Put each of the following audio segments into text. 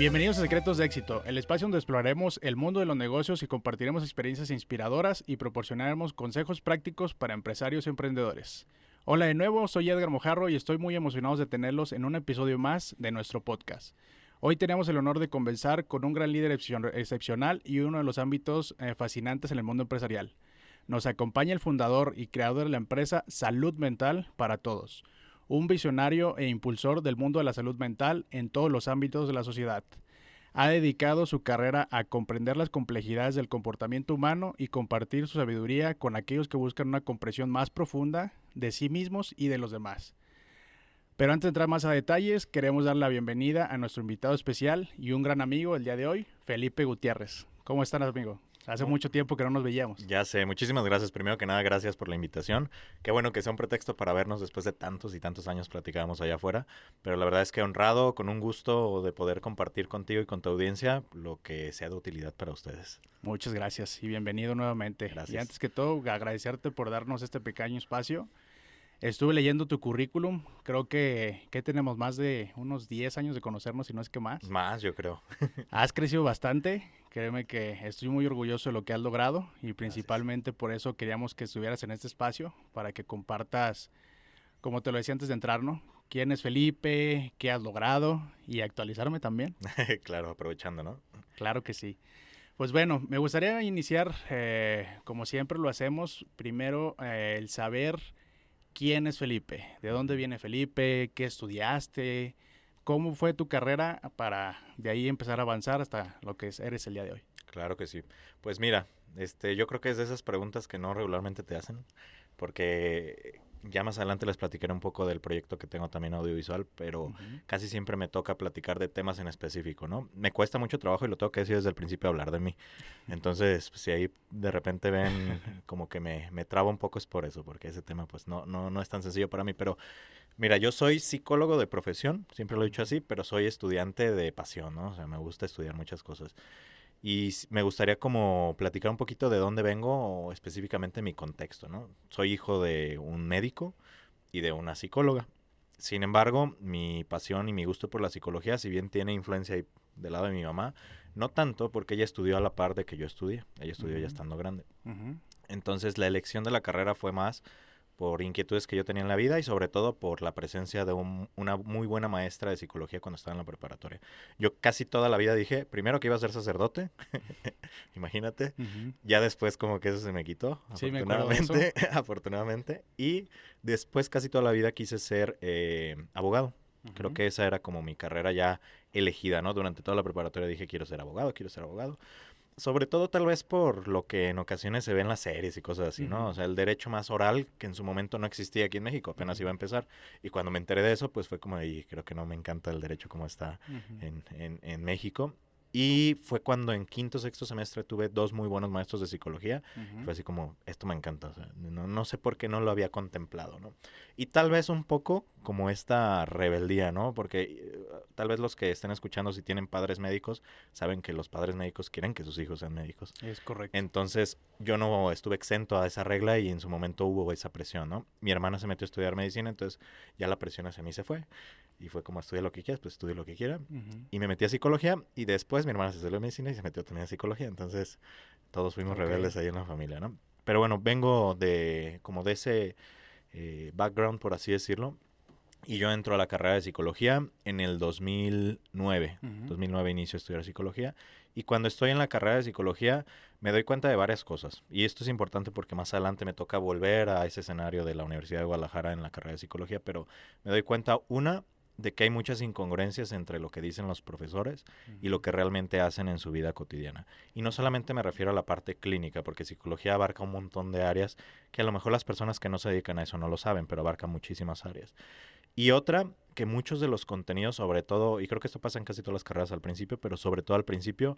Bienvenidos a Secretos de Éxito, el espacio donde exploraremos el mundo de los negocios y compartiremos experiencias inspiradoras y proporcionaremos consejos prácticos para empresarios y emprendedores. Hola de nuevo, soy Edgar Mojarro y estoy muy emocionado de tenerlos en un episodio más de nuestro podcast. Hoy tenemos el honor de conversar con un gran líder excepcional y uno de los ámbitos fascinantes en el mundo empresarial. Nos acompaña el fundador y creador de la empresa Salud Mental para Todos, un visionario e impulsor del mundo de la salud mental en todos los ámbitos de la sociedad. Ha dedicado su carrera a comprender las complejidades del comportamiento humano y compartir su sabiduría con aquellos que buscan una comprensión más profunda de sí mismos y de los demás. Pero antes de entrar más a detalles, queremos dar la bienvenida a nuestro invitado especial y un gran amigo el día de hoy, Felipe Gutiérrez. ¿Cómo están, amigo? Hace mucho tiempo que no nos veíamos. Ya sé, muchísimas gracias. Primero que nada, gracias por la invitación. Qué bueno que sea un pretexto para vernos después de tantos y tantos años platicábamos allá afuera. Pero la verdad es que honrado, con un gusto de poder compartir contigo y con tu audiencia lo que sea de utilidad para ustedes. Muchas gracias y bienvenido nuevamente. Gracias. Y antes que todo, agradecerte por darnos este pequeño espacio. Estuve leyendo tu currículum, creo que tenemos más de unos 10 años de conocernos, si no es que más. Más, yo creo. Has crecido bastante, créeme que estoy muy orgulloso de lo que has logrado y principalmente por eso queríamos que estuvieras en este espacio, para que compartas, como te lo decía antes de entrar, ¿no? ¿Quién es Felipe? ¿Qué has logrado? Y actualizarme también. Claro, aprovechando, ¿no? Claro que sí. Pues bueno, me gustaría iniciar, como siempre lo hacemos, primero el saber... ¿Quién es Felipe? ¿De dónde viene Felipe? ¿Qué estudiaste? ¿Cómo fue tu carrera para de ahí empezar a avanzar hasta lo que eres el día de hoy? Claro que sí. Pues mira, yo creo que es de esas preguntas que no regularmente te hacen, porque ya más adelante les platicaré un poco del proyecto que tengo también audiovisual, pero casi siempre me toca platicar de temas en específico, ¿no? Me cuesta mucho trabajo y lo tengo que decir desde el principio, hablar de mí. Entonces, pues, si ahí de repente ven como que me trabo un poco, es por eso, porque ese tema pues no es tan sencillo para mí, pero mira, yo soy psicólogo de profesión, siempre lo he dicho así, pero soy estudiante de pasión, ¿no? O sea, me gusta estudiar muchas cosas. Y me gustaría como platicar un poquito de dónde vengo o específicamente mi contexto, ¿no? Soy hijo de un médico y de una psicóloga. Sin embargo, mi pasión y mi gusto por la psicología, si bien tiene influencia ahí del lado de mi mamá, no tanto porque ella estudió a la par de que yo estudié. Ella estudió ya estando grande. Entonces, la elección de la carrera fue más por inquietudes que yo tenía en la vida y sobre todo por la presencia de una muy buena maestra de psicología cuando estaba en la preparatoria. Yo casi toda la vida dije, primero que iba a ser sacerdote, imagínate, ya después como que eso se me quitó, sí, afortunadamente, me acuerdo de eso. afortunadamente, y después casi toda la vida quise ser abogado. Creo que esa era como mi carrera ya elegida, ¿no? Durante toda la preparatoria dije, quiero ser abogado, quiero ser abogado. Sobre todo tal vez por lo que en ocasiones se ve en las series y cosas así, ¿no? O sea, el derecho más oral que en su momento no existía aquí en México, apenas iba a empezar. Y cuando me enteré de eso, pues fue como, y creo que no me encanta el derecho como está en México. Y fue cuando en quinto, sexto semestre tuve 2 muy buenos maestros de psicología. Fue así como, esto me encanta. O sea, no sé por qué no lo había contemplado, ¿no? Y tal vez un poco como esta rebeldía, ¿no? Porque tal vez los que estén escuchando, si tienen padres médicos, saben que los padres médicos quieren que sus hijos sean médicos. Es correcto. Entonces, yo no estuve exento a esa regla y en su momento hubo esa presión, ¿no? Mi hermana se metió a estudiar medicina, entonces ya la presión hacia mí se fue. Y fue como, estudia lo que quieras, pues estudie lo que quiera. Y me metí a psicología y después mi hermana se salió de medicina y se metió también a psicología. Entonces, todos fuimos rebeldes ahí en la familia, ¿no? Pero bueno, vengo de ese background, por así decirlo. Y yo entro a la carrera de psicología en el 2009. 2009 inicio a estudiar psicología. Y cuando estoy en la carrera de psicología me doy cuenta de varias cosas. Y esto es importante porque más adelante me toca volver a ese escenario de la Universidad de Guadalajara en la carrera de psicología. Pero me doy cuenta, una, de que hay muchas incongruencias entre lo que dicen los profesores y lo que realmente hacen en su vida cotidiana. Y no solamente me refiero a la parte clínica, porque psicología abarca un montón de áreas que a lo mejor las personas que no se dedican a eso no lo saben, pero abarca muchísimas áreas. Y otra, que muchos de los contenidos, sobre todo, y creo que esto pasa en casi todas las carreras al principio, pero sobre todo al principio,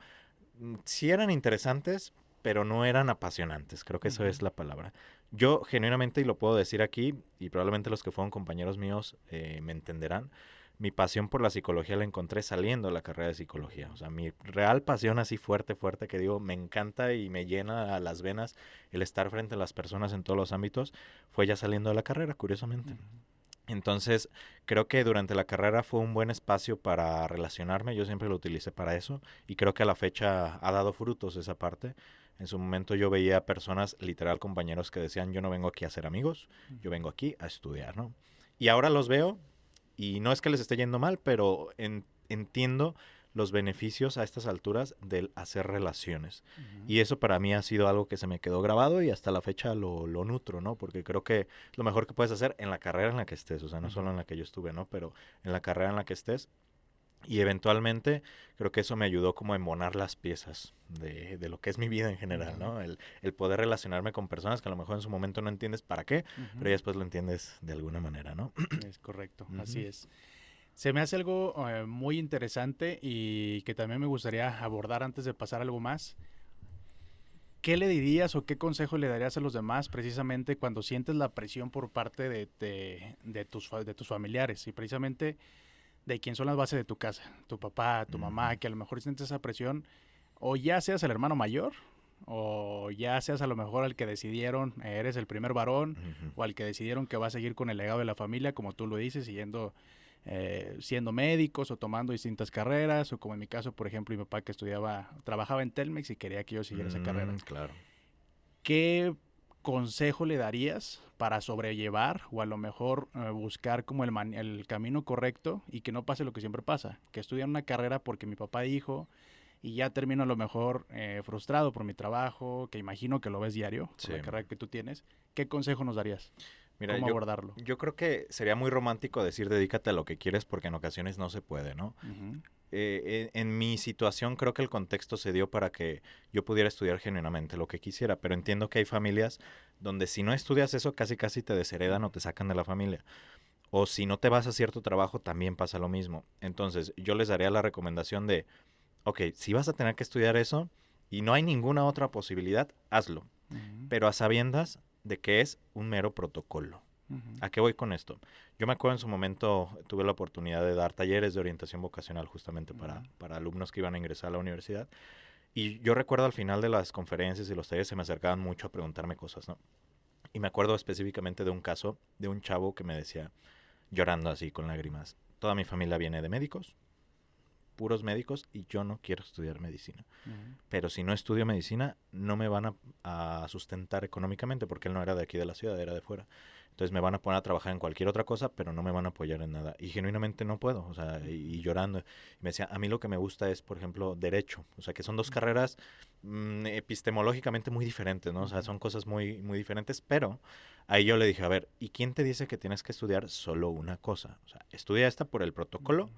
sí eran interesantes, pero no eran apasionantes. Creo que eso es la palabra. Yo genuinamente, y lo puedo decir aquí, y probablemente los que fueron compañeros míos me entenderán, mi pasión por la psicología la encontré saliendo de la carrera de psicología. O sea, mi real pasión así fuerte, que digo, me encanta y me llena a las venas el estar frente a las personas en todos los ámbitos, fue ya saliendo de la carrera, curiosamente. Entonces, creo que durante la carrera fue un buen espacio para relacionarme. Yo siempre lo utilicé para eso y creo que a la fecha ha dado frutos esa parte. En su momento yo veía personas, literal compañeros que decían, yo no vengo aquí a ser amigos, yo vengo aquí a estudiar, ¿no? Y ahora los veo y no es que les esté yendo mal, pero entiendo los beneficios a estas alturas del hacer relaciones. Y eso para mí ha sido algo que se me quedó grabado y hasta la fecha lo nutro, ¿no? Porque creo que lo mejor que puedes hacer en la carrera en la que estés, o sea, no solo en la que yo estuve, ¿no? Pero en la carrera en la que estés. Y eventualmente creo que eso me ayudó como a embonar las piezas de lo que es mi vida en general, ¿no? El poder relacionarme con personas que a lo mejor en su momento no entiendes para qué, pero ya después lo entiendes de alguna manera, ¿no? Es correcto, así es. Se me hace algo muy interesante y que también me gustaría abordar antes de pasar a algo más. ¿Qué le dirías o qué consejo le darías a los demás precisamente cuando sientes la presión por parte de tus familiares y precisamente de quién son las bases de tu casa, tu papá, tu mamá, que a lo mejor sientes esa presión o ya seas el hermano mayor o ya seas a lo mejor el que decidieron, eres el primer varón o al que decidieron que va a seguir con el legado de la familia, como tú lo dices, siguiendo siendo médicos o tomando distintas carreras, o como en mi caso, por ejemplo, mi papá que trabajaba en Telmex y quería que yo siguiera esa carrera. Claro. ¿Qué consejo le darías para sobrellevar o a lo mejor buscar como el camino correcto y que no pase lo que siempre pasa? Que estudian una carrera porque mi papá dijo y ya termino a lo mejor frustrado por mi trabajo, que imagino que lo ves diario, por la carrera que tú tienes. ¿Qué consejo nos darías? Mira, ¿Cómo abordarlo? Yo creo que sería muy romántico decir dedícate a lo que quieres porque en ocasiones no se puede, ¿no? En mi situación creo que el contexto se dio para que yo pudiera estudiar genuinamente lo que quisiera, pero entiendo que hay familias donde si no estudias eso casi casi te desheredan o te sacan de la familia. O si no te vas a cierto trabajo también pasa lo mismo. Entonces yo les daría la recomendación de, ok, si vas a tener que estudiar eso y no hay ninguna otra posibilidad, hazlo. Pero a sabiendas de que es un mero protocolo. ¿A qué voy con esto? Yo me acuerdo en su momento, tuve la oportunidad de dar talleres de orientación vocacional justamente para alumnos que iban a ingresar a la universidad. Y yo recuerdo al final de las conferencias y los talleres se me acercaban mucho a preguntarme cosas, ¿no? Y me acuerdo específicamente de un caso de un chavo que me decía, llorando así con lágrimas, toda mi familia viene de médicos, puros médicos, y yo no quiero estudiar medicina. Pero si no estudio medicina, no me van a sustentar económicamente, porque él no era de aquí de la ciudad, era de fuera. Entonces me van a poner a trabajar en cualquier otra cosa, pero no me van a apoyar en nada. Y genuinamente no puedo, o sea, y llorando. Y me decía, a mí lo que me gusta es, por ejemplo, derecho. O sea, que son dos carreras epistemológicamente muy diferentes, ¿no? O sea, son cosas muy, muy diferentes, pero ahí yo le dije, a ver, ¿y quién te dice que tienes que estudiar solo una cosa? O sea, estudia esta por el protocolo,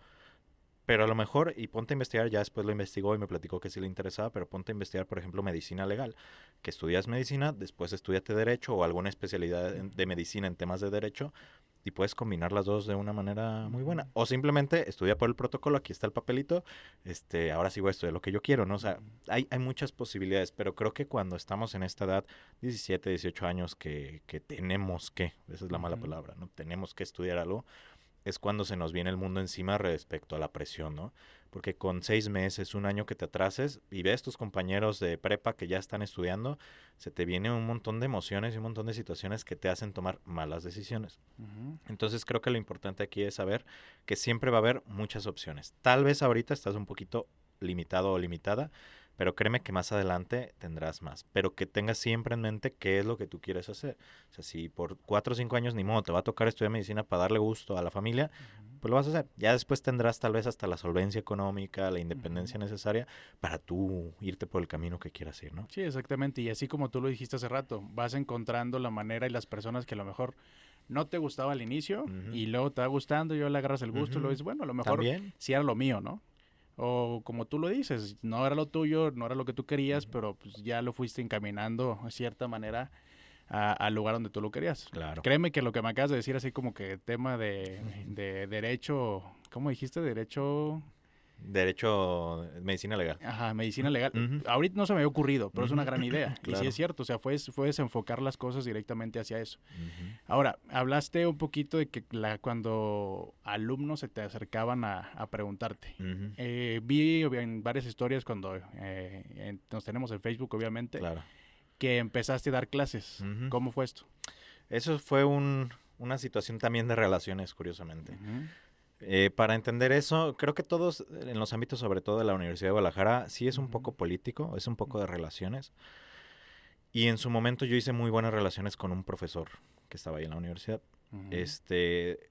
pero a lo mejor, y ponte a investigar, ya después lo investigó y me platicó que sí le interesaba, pero ponte a investigar, por ejemplo, medicina legal, que estudias medicina, después estudiate derecho o alguna especialidad de medicina en temas de derecho y puedes combinar las dos de una manera muy buena. O simplemente estudia por el protocolo, aquí está el papelito, ahora sí voy a estudiar lo que yo quiero, ¿no? O sea, hay muchas posibilidades, pero creo que cuando estamos en esta edad, 17, 18 años, que tenemos que, esa es la mala palabra, ¿no? Tenemos que estudiar algo, es cuando se nos viene el mundo encima respecto a la presión, ¿no? Porque con 6 meses, un año que te atrases y ves tus compañeros de prepa que ya están estudiando, se te viene un montón de emociones y un montón de situaciones que te hacen tomar malas decisiones. Entonces creo que lo importante aquí es saber que siempre va a haber muchas opciones. Tal vez ahorita estás un poquito limitado o limitada, pero créeme que más adelante tendrás más. Pero que tengas siempre en mente qué es lo que tú quieres hacer. O sea, si por 4 o 5 años ni modo te va a tocar estudiar medicina para darle gusto a la familia, pues lo vas a hacer. Ya después tendrás tal vez hasta la solvencia económica, la independencia necesaria para tú irte por el camino que quieras ir, ¿no? Sí, exactamente. Y así como tú lo dijiste hace rato, vas encontrando la manera y las personas que a lo mejor no te gustaba al inicio y luego te va gustando y luego le agarras el gusto y luego dices, bueno, a lo mejor ¿También? sí era lo mío, ¿no? O como tú lo dices, no era lo tuyo, no era lo que tú querías, pero pues ya lo fuiste encaminando de cierta manera al lugar donde tú lo querías. Claro. Créeme que lo que me acabas de decir, así como que tema de derecho, ¿cómo dijiste? Derecho, medicina legal. Ajá, medicina legal. Ahorita no se me había ocurrido, pero es una gran idea. Claro. Y sí es cierto, o sea, fue desenfocar las cosas directamente hacia eso. Ahora, hablaste un poquito de que cuando alumnos se te acercaban a preguntarte. Vi en varias historias cuando nos tenemos en Facebook, obviamente, Claro. que empezaste a dar clases. ¿Cómo fue esto? Eso fue un una situación también de relaciones, curiosamente. Ujú. Para entender eso, creo que todos en los ámbitos, sobre todo de la Universidad de Guadalajara, sí es un poco Ujú. político, es un poco de relaciones. Y en su momento yo hice muy buenas relaciones con un profesor que estaba ahí en la universidad. Ujú. Este,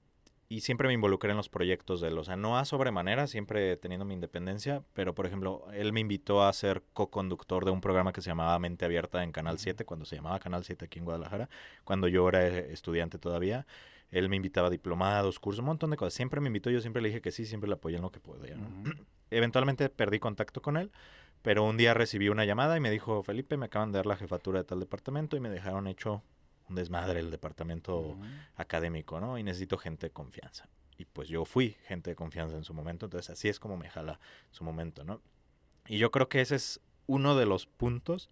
y siempre me involucré en los proyectos de él. O sea, no a sobremanera, siempre teniendo mi independencia, pero por ejemplo, él me invitó a ser co-conductor de un programa que se llamaba Mente Abierta en Canal Ujú. 7, cuando se llamaba Canal 7 aquí en Guadalajara, cuando yo era estudiante todavía. Él me invitaba a diplomados, cursos, un montón de cosas. Siempre me invitó, yo siempre le dije que sí, siempre le apoyé en lo que podía, ¿no? Ujú. Eventualmente perdí contacto con él, pero un día recibí una llamada y me dijo, Felipe, me acaban de dar la jefatura de tal departamento y me dejaron hecho un desmadre el departamento Ujú. académico, ¿no? Y necesito gente de confianza. Y pues yo fui gente de confianza en su momento, entonces así es como me jala su momento, ¿no? Y yo creo que ese es uno de los puntos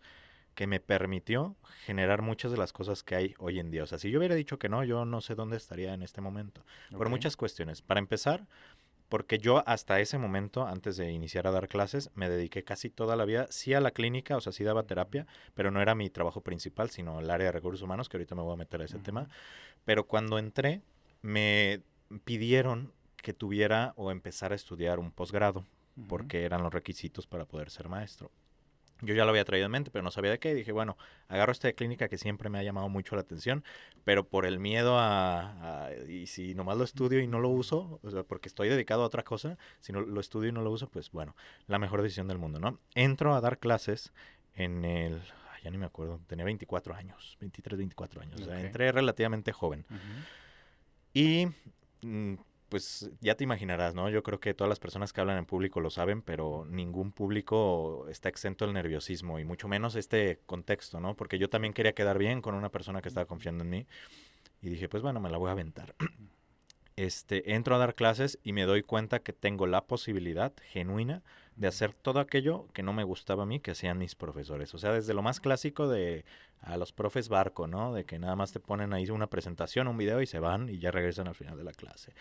que me permitió generar muchas de las cosas que hay hoy en día. O sea, si yo hubiera dicho que no, yo no sé dónde estaría en este momento. Por Ok. muchas cuestiones. Para empezar, porque yo hasta ese momento, antes de iniciar a dar clases, me dediqué casi toda la vida, sí a la clínica, o sea, sí daba terapia, pero no era mi trabajo principal, sino el área de recursos humanos, que ahorita me voy a meter a ese Ujú. tema. Pero cuando entré, me pidieron que tuviera o empezara a estudiar un posgrado, Ujú. porque eran los requisitos para poder ser maestro. Yo ya lo había traído en mente, pero no sabía de qué. Y dije, bueno, agarro esta de clínica que siempre me ha llamado mucho la atención, pero por el miedo y si nomás lo estudio y no lo uso, o sea, porque estoy dedicado a otra cosa, si no lo estudio y no lo uso, pues bueno, la mejor decisión del mundo, ¿no? Entro a dar clases en el... Ya ni me acuerdo, tenía 24 años, 23, 24 años, o sea, Ok. entré relativamente joven. Ujú. Y mm, pues ya te imaginarás, ¿no? Yo creo que todas las personas que hablan en público lo saben, pero Ujú. ningún público está exento del nerviosismo y mucho menos este contexto, ¿no? Porque yo también quería quedar bien con una persona que estaba Ujú. confiando en mí y dije, pues bueno, me la voy a aventar. Entro a dar clases y me doy cuenta que tengo la posibilidad genuina de Ujú. hacer todo aquello que no me gustaba a mí que hacían mis profesores. O sea, desde lo más clásico de a los profes barco, ¿no? De que nada más te ponen ahí una presentación, un video y se van y ya regresan al final de la clase.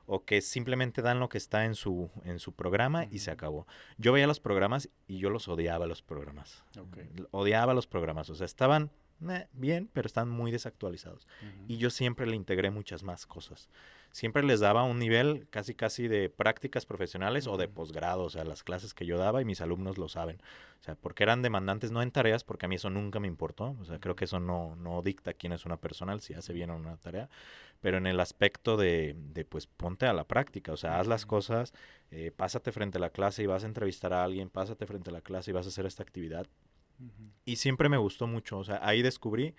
O que simplemente dan lo que está en su programa y se Ujú. acabó. Yo veía los programas y yo los odiaba los programas. Ok. Odiaba los programas. O sea, estaban bien, pero están muy desactualizados. Ujú. Y yo siempre le integré muchas más cosas. Siempre les daba un nivel casi casi de prácticas profesionales o de Ujú. posgrado, o sea, las clases que yo daba y mis alumnos lo saben. O sea, porque eran demandantes, no en tareas, porque a mí eso nunca me importó. O sea, creo Ujú. que eso no dicta quién es una persona, si hace Ujú. bien o no una tarea, pero en el aspecto pues ponte a la práctica, o sea, haz las Ujú. cosas, pásate frente a la clase y vas a entrevistar a alguien, pásate frente a la clase y vas a hacer esta actividad. Ujú. Y siempre me gustó mucho, o sea, ahí descubrí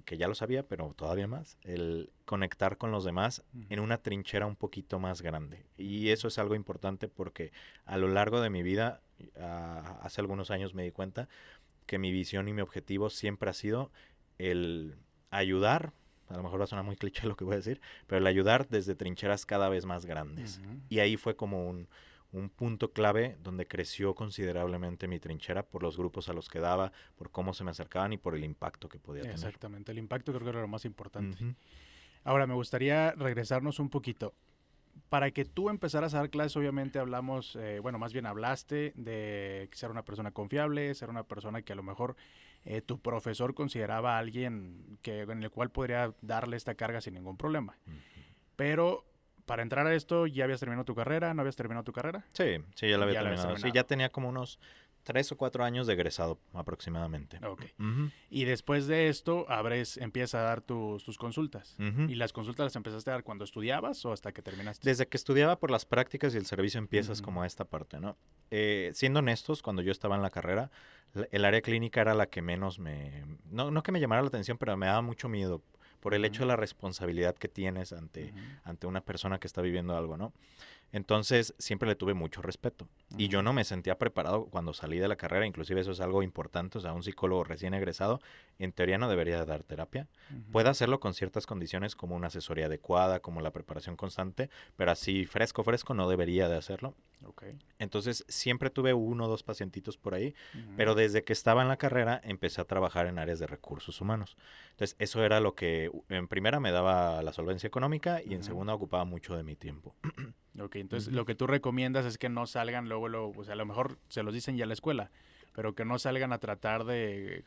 que ya lo sabía, pero todavía más, el conectar con los demás en Ujú. una trinchera un poquito más grande. Y Ujú. eso es algo importante porque a lo largo de mi vida, hace algunos años me di cuenta que mi visión y mi objetivo siempre ha sido el ayudar, a lo mejor va a sonar muy cliché lo que voy a decir, pero el ayudar desde trincheras cada vez más grandes. Ujú. Y ahí fue como un punto clave donde creció considerablemente mi trinchera por los grupos a los que daba, por cómo se me acercaban y por el impacto que podía tener. Exactamente, el impacto creo que era lo más importante. Ujú, Ahora, me gustaría regresarnos un poquito. Para que tú empezaras a dar clases, obviamente hablamos, bueno, más bien hablaste de ser una persona confiable, ser una persona que a lo mejor tu profesor consideraba a alguien en el cual podría darle esta carga sin ningún problema. ujú. Pero para entrar a esto, ¿ya habías terminado tu carrera? ¿No habías terminado tu carrera? Sí, sí, ya lo había Ya la habías terminado. Sí, ya terminado. tenía como unos 3 o 4 años de egresado aproximadamente. Ok. Ujú, Y después de esto, empiezas a dar tus consultas. ujú. ¿Y las consultas las empezaste a dar cuando estudiabas o hasta que terminaste? Desde que estudiaba por las prácticas y el servicio empiezas Ujú. como a esta parte, ¿no? Siendo honestos, cuando yo estaba en la carrera, el área clínica era la que menos no que me llamara la atención, pero me daba mucho miedo por el hecho Ujú. de la responsabilidad que tienes Ujú. ante una persona que está viviendo algo, ¿no? Entonces siempre le tuve mucho respeto y yo Ujú. no me sentía preparado cuando salí de la carrera, inclusive eso es algo importante, o sea, un psicólogo recién egresado en teoría no debería dar terapia, Ujú. puede hacerlo con ciertas condiciones como una asesoría adecuada, como la preparación constante, pero así fresco, fresco no debería de hacerlo. Ok. Entonces siempre tuve 1 o 2 pacientitos por ahí, Ujú. pero desde que estaba en la carrera empecé a trabajar en áreas de recursos humanos. Entonces eso era lo que en primera me daba la solvencia económica y en Ujú. segunda ocupaba mucho de mi tiempo. Ok, entonces Ujú. lo que tú recomiendas es que no salgan luego, o sea, a lo mejor se los dicen ya a la escuela, pero que no salgan a tratar de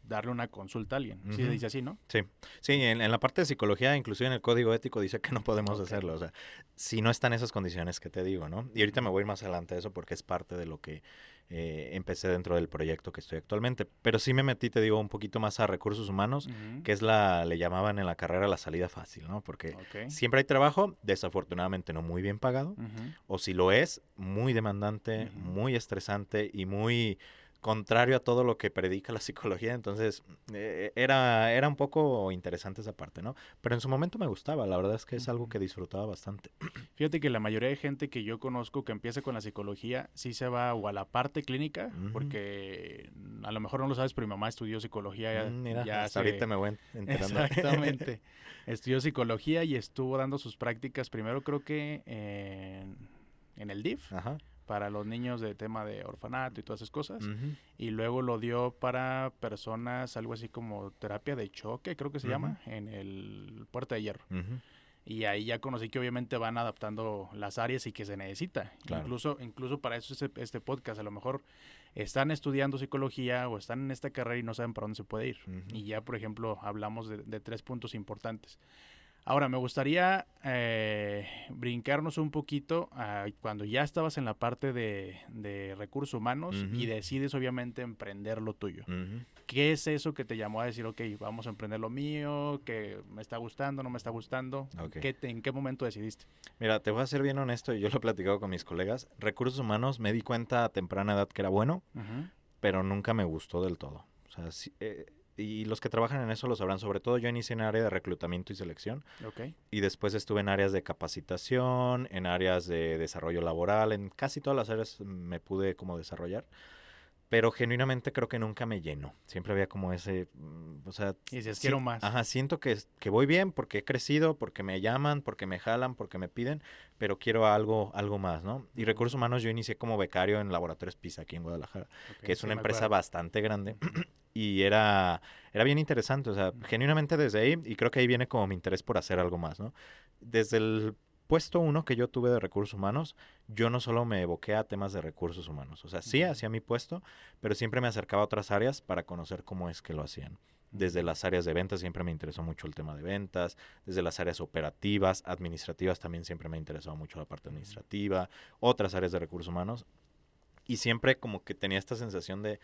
darle una consulta a alguien. Sí se dice así, ¿no? Sí, sí, en la parte de psicología, inclusive en el código ético dice que no podemos hacerlo, o sea, si no están esas condiciones que te digo, ¿no? Y ahorita me voy a ir más adelante a eso porque es parte de lo que empecé dentro del proyecto que estoy actualmente, pero sí me metí, te digo, un poquito más a recursos humanos, que es le llamaban en la carrera la salida fácil, ¿no? Porque siempre hay trabajo, desafortunadamente no muy bien pagado, o si lo es, muy demandante, muy estresante y muy contrario a todo lo que predica la psicología, entonces era un poco interesante esa parte, ¿no? Pero en su momento me gustaba, la verdad es que es algo que disfrutaba bastante. Fíjate que la mayoría de gente que yo conozco que empieza con la psicología sí se va o a la parte clínica, porque a lo mejor no lo sabes, pero mi mamá estudió psicología. Mira, hasta ahorita me voy enterando. Exactamente. Estudió psicología y estuvo dando sus prácticas primero creo que en el DIF. Ajá. Para los niños de tema de orfanato y todas esas cosas. Y luego lo dio para personas, algo así como terapia de choque, creo que se llama, en el Puerta de Hierro. Y ahí ya conocí que obviamente van adaptando las áreas y que se necesita. Claro. Incluso para eso es este podcast. A lo mejor están estudiando psicología o están en esta carrera y no saben para dónde se puede ir. Y ya, por ejemplo, hablamos de 3 puntos importantes. Ahora, me gustaría brincarnos un poquito a cuando ya estabas en la parte de recursos humanos y decides obviamente emprender lo tuyo. ¿Qué es eso que te llamó a decir, ok, vamos a emprender lo mío, que me está gustando, no me está gustando? ¿En qué momento decidiste? Mira, te voy a ser bien honesto, y yo lo he platicado con mis colegas. Recursos humanos me di cuenta a temprana edad que era bueno, pero nunca me gustó del todo. O sea, y los que trabajan en eso lo sabrán. Sobre todo yo inicié en área de reclutamiento y selección. Y después estuve en áreas de capacitación, en áreas de desarrollo laboral. En casi todas las áreas me pude como desarrollar. Pero genuinamente creo que nunca me llenó. Siempre había como ese, o sea... Y dices, quiero más. Ajá, siento que voy bien porque he crecido, porque me llaman, porque me jalan, porque me piden, pero quiero algo más, ¿no? Y recursos humanos yo inicié como becario en Laboratorios PISA aquí en Guadalajara, que es una empresa bastante grande. Y era bien interesante, o sea, genuinamente desde ahí, y creo que ahí viene como mi interés por hacer algo más, ¿no? Desde el puesto 1 que yo tuve de recursos humanos, yo no solo me evoqué a temas de recursos humanos, o sea, sí hacía mi puesto, pero siempre me acercaba a otras áreas para conocer cómo es que lo hacían. Desde las áreas de ventas siempre me interesó mucho el tema de ventas, desde las áreas operativas, administrativas también siempre me interesó mucho la parte administrativa, otras áreas de recursos humanos, y siempre como que tenía esta sensación de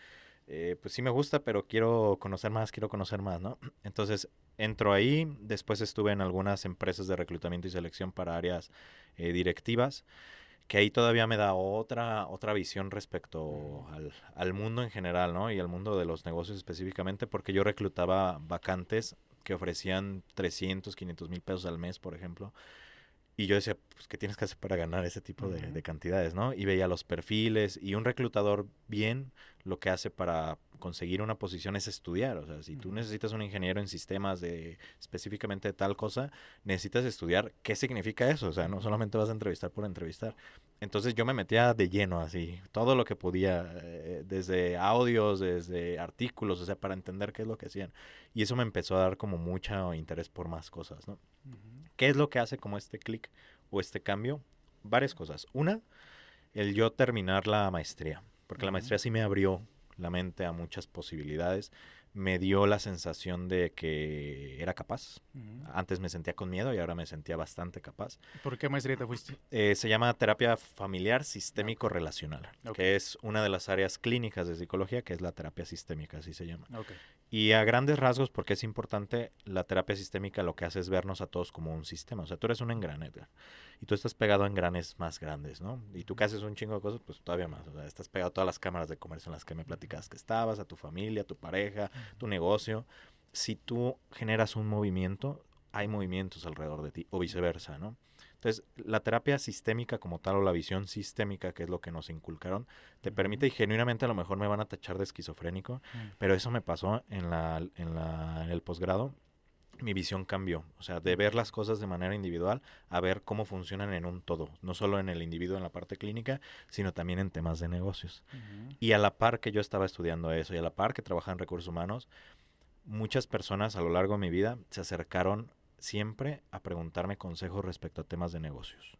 pues sí me gusta, pero quiero conocer más, ¿no? Entonces entro ahí, después estuve en algunas empresas de reclutamiento y selección para áreas directivas, que ahí todavía me da otra visión respecto al mundo en general, ¿no? Y al mundo de los negocios específicamente, porque yo reclutaba vacantes que ofrecían 300, 500 mil pesos al mes, por ejemplo. Y yo decía, pues, ¿qué tienes que hacer para ganar ese tipo de cantidades, no? Y veía los perfiles, y un reclutador bien lo que hace para conseguir una posición es estudiar. O sea, si tú necesitas un ingeniero en sistemas específicamente de tal cosa, necesitas estudiar qué significa eso. O sea, no solamente vas a entrevistar por entrevistar. Entonces yo me metía de lleno así, todo lo que podía, desde audios, desde artículos, o sea, para entender qué es lo que hacían. Y eso me empezó a dar como mucho interés por más cosas, ¿no? ¿Qué es lo que hace como este clic o este cambio? Varias cosas. Una, el yo terminar la maestría, porque la maestría sí me abrió la mente a muchas posibilidades, me dio la sensación de que era capaz. Antes me sentía con miedo y ahora me sentía bastante capaz. ¿Por qué maestría te fuiste? Se llama terapia familiar sistémico-relacional, que es una de las áreas clínicas de psicología, que es la terapia sistémica, así se llama. Y a grandes rasgos, porque es importante, la terapia sistémica lo que hace es vernos a todos como un sistema. O sea, tú eres un engrane, Edgar, y tú estás pegado a engranes más grandes, ¿no? Y tú que haces un chingo de cosas, pues todavía más. O sea, estás pegado a todas las cámaras de comercio en las que me platicabas que estabas, a tu familia, a tu pareja, tu negocio. Si tú generas un movimiento, hay movimientos alrededor de ti, o viceversa, ¿no? Entonces, la terapia sistémica como tal, o la visión sistémica, que es lo que nos inculcaron, te permite, y genuinamente a lo mejor me van a tachar de esquizofrénico, pero eso me pasó en el posgrado. Mi visión cambió, o sea, de ver las cosas de manera individual a ver cómo funcionan en un todo, no solo en el individuo en la parte clínica, sino también en temas de negocios. Y a la par que yo estaba estudiando eso, y a la par que trabajaba en recursos humanos, muchas personas a lo largo de mi vida se acercaron siempre a preguntarme consejos respecto a temas de negocios.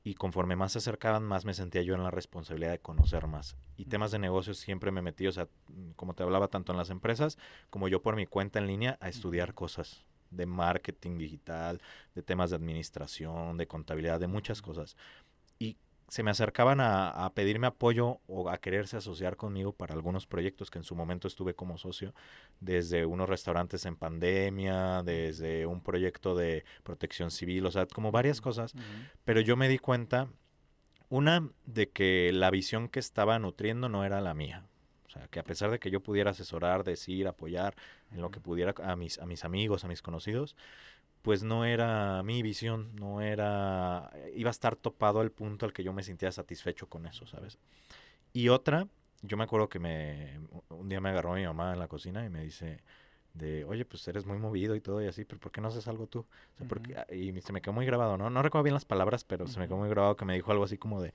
Y conforme más se acercaban, más me sentía yo en la responsabilidad de conocer más. Y temas de negocios siempre me metí, o sea, como te hablaba, tanto en las empresas como yo por mi cuenta en línea a estudiar cosas de marketing digital, de temas de administración, de contabilidad, de muchas cosas. Y se me acercaban a pedirme apoyo o a quererse asociar conmigo para algunos proyectos que en su momento estuve como socio, desde unos restaurantes en pandemia, desde un proyecto de protección civil, o sea, como varias cosas. Pero yo me di cuenta, una, de que la visión que estaba nutriendo no era la mía. O sea, que a pesar de que yo pudiera asesorar, decir, apoyar en lo que pudiera a mis amigos, a mis conocidos, pues no era mi visión, no era, iba a estar topado al punto al que yo me sentía satisfecho con eso, ¿sabes? Y otra, yo me acuerdo que un día me agarró mi mamá en la cocina y me dice oye, pues eres muy movido y todo y así, pero ¿por qué no haces algo tú? O sea, y se me quedó muy grabado, ¿no? No recuerdo bien las palabras, pero se me quedó muy grabado que me dijo algo así como de,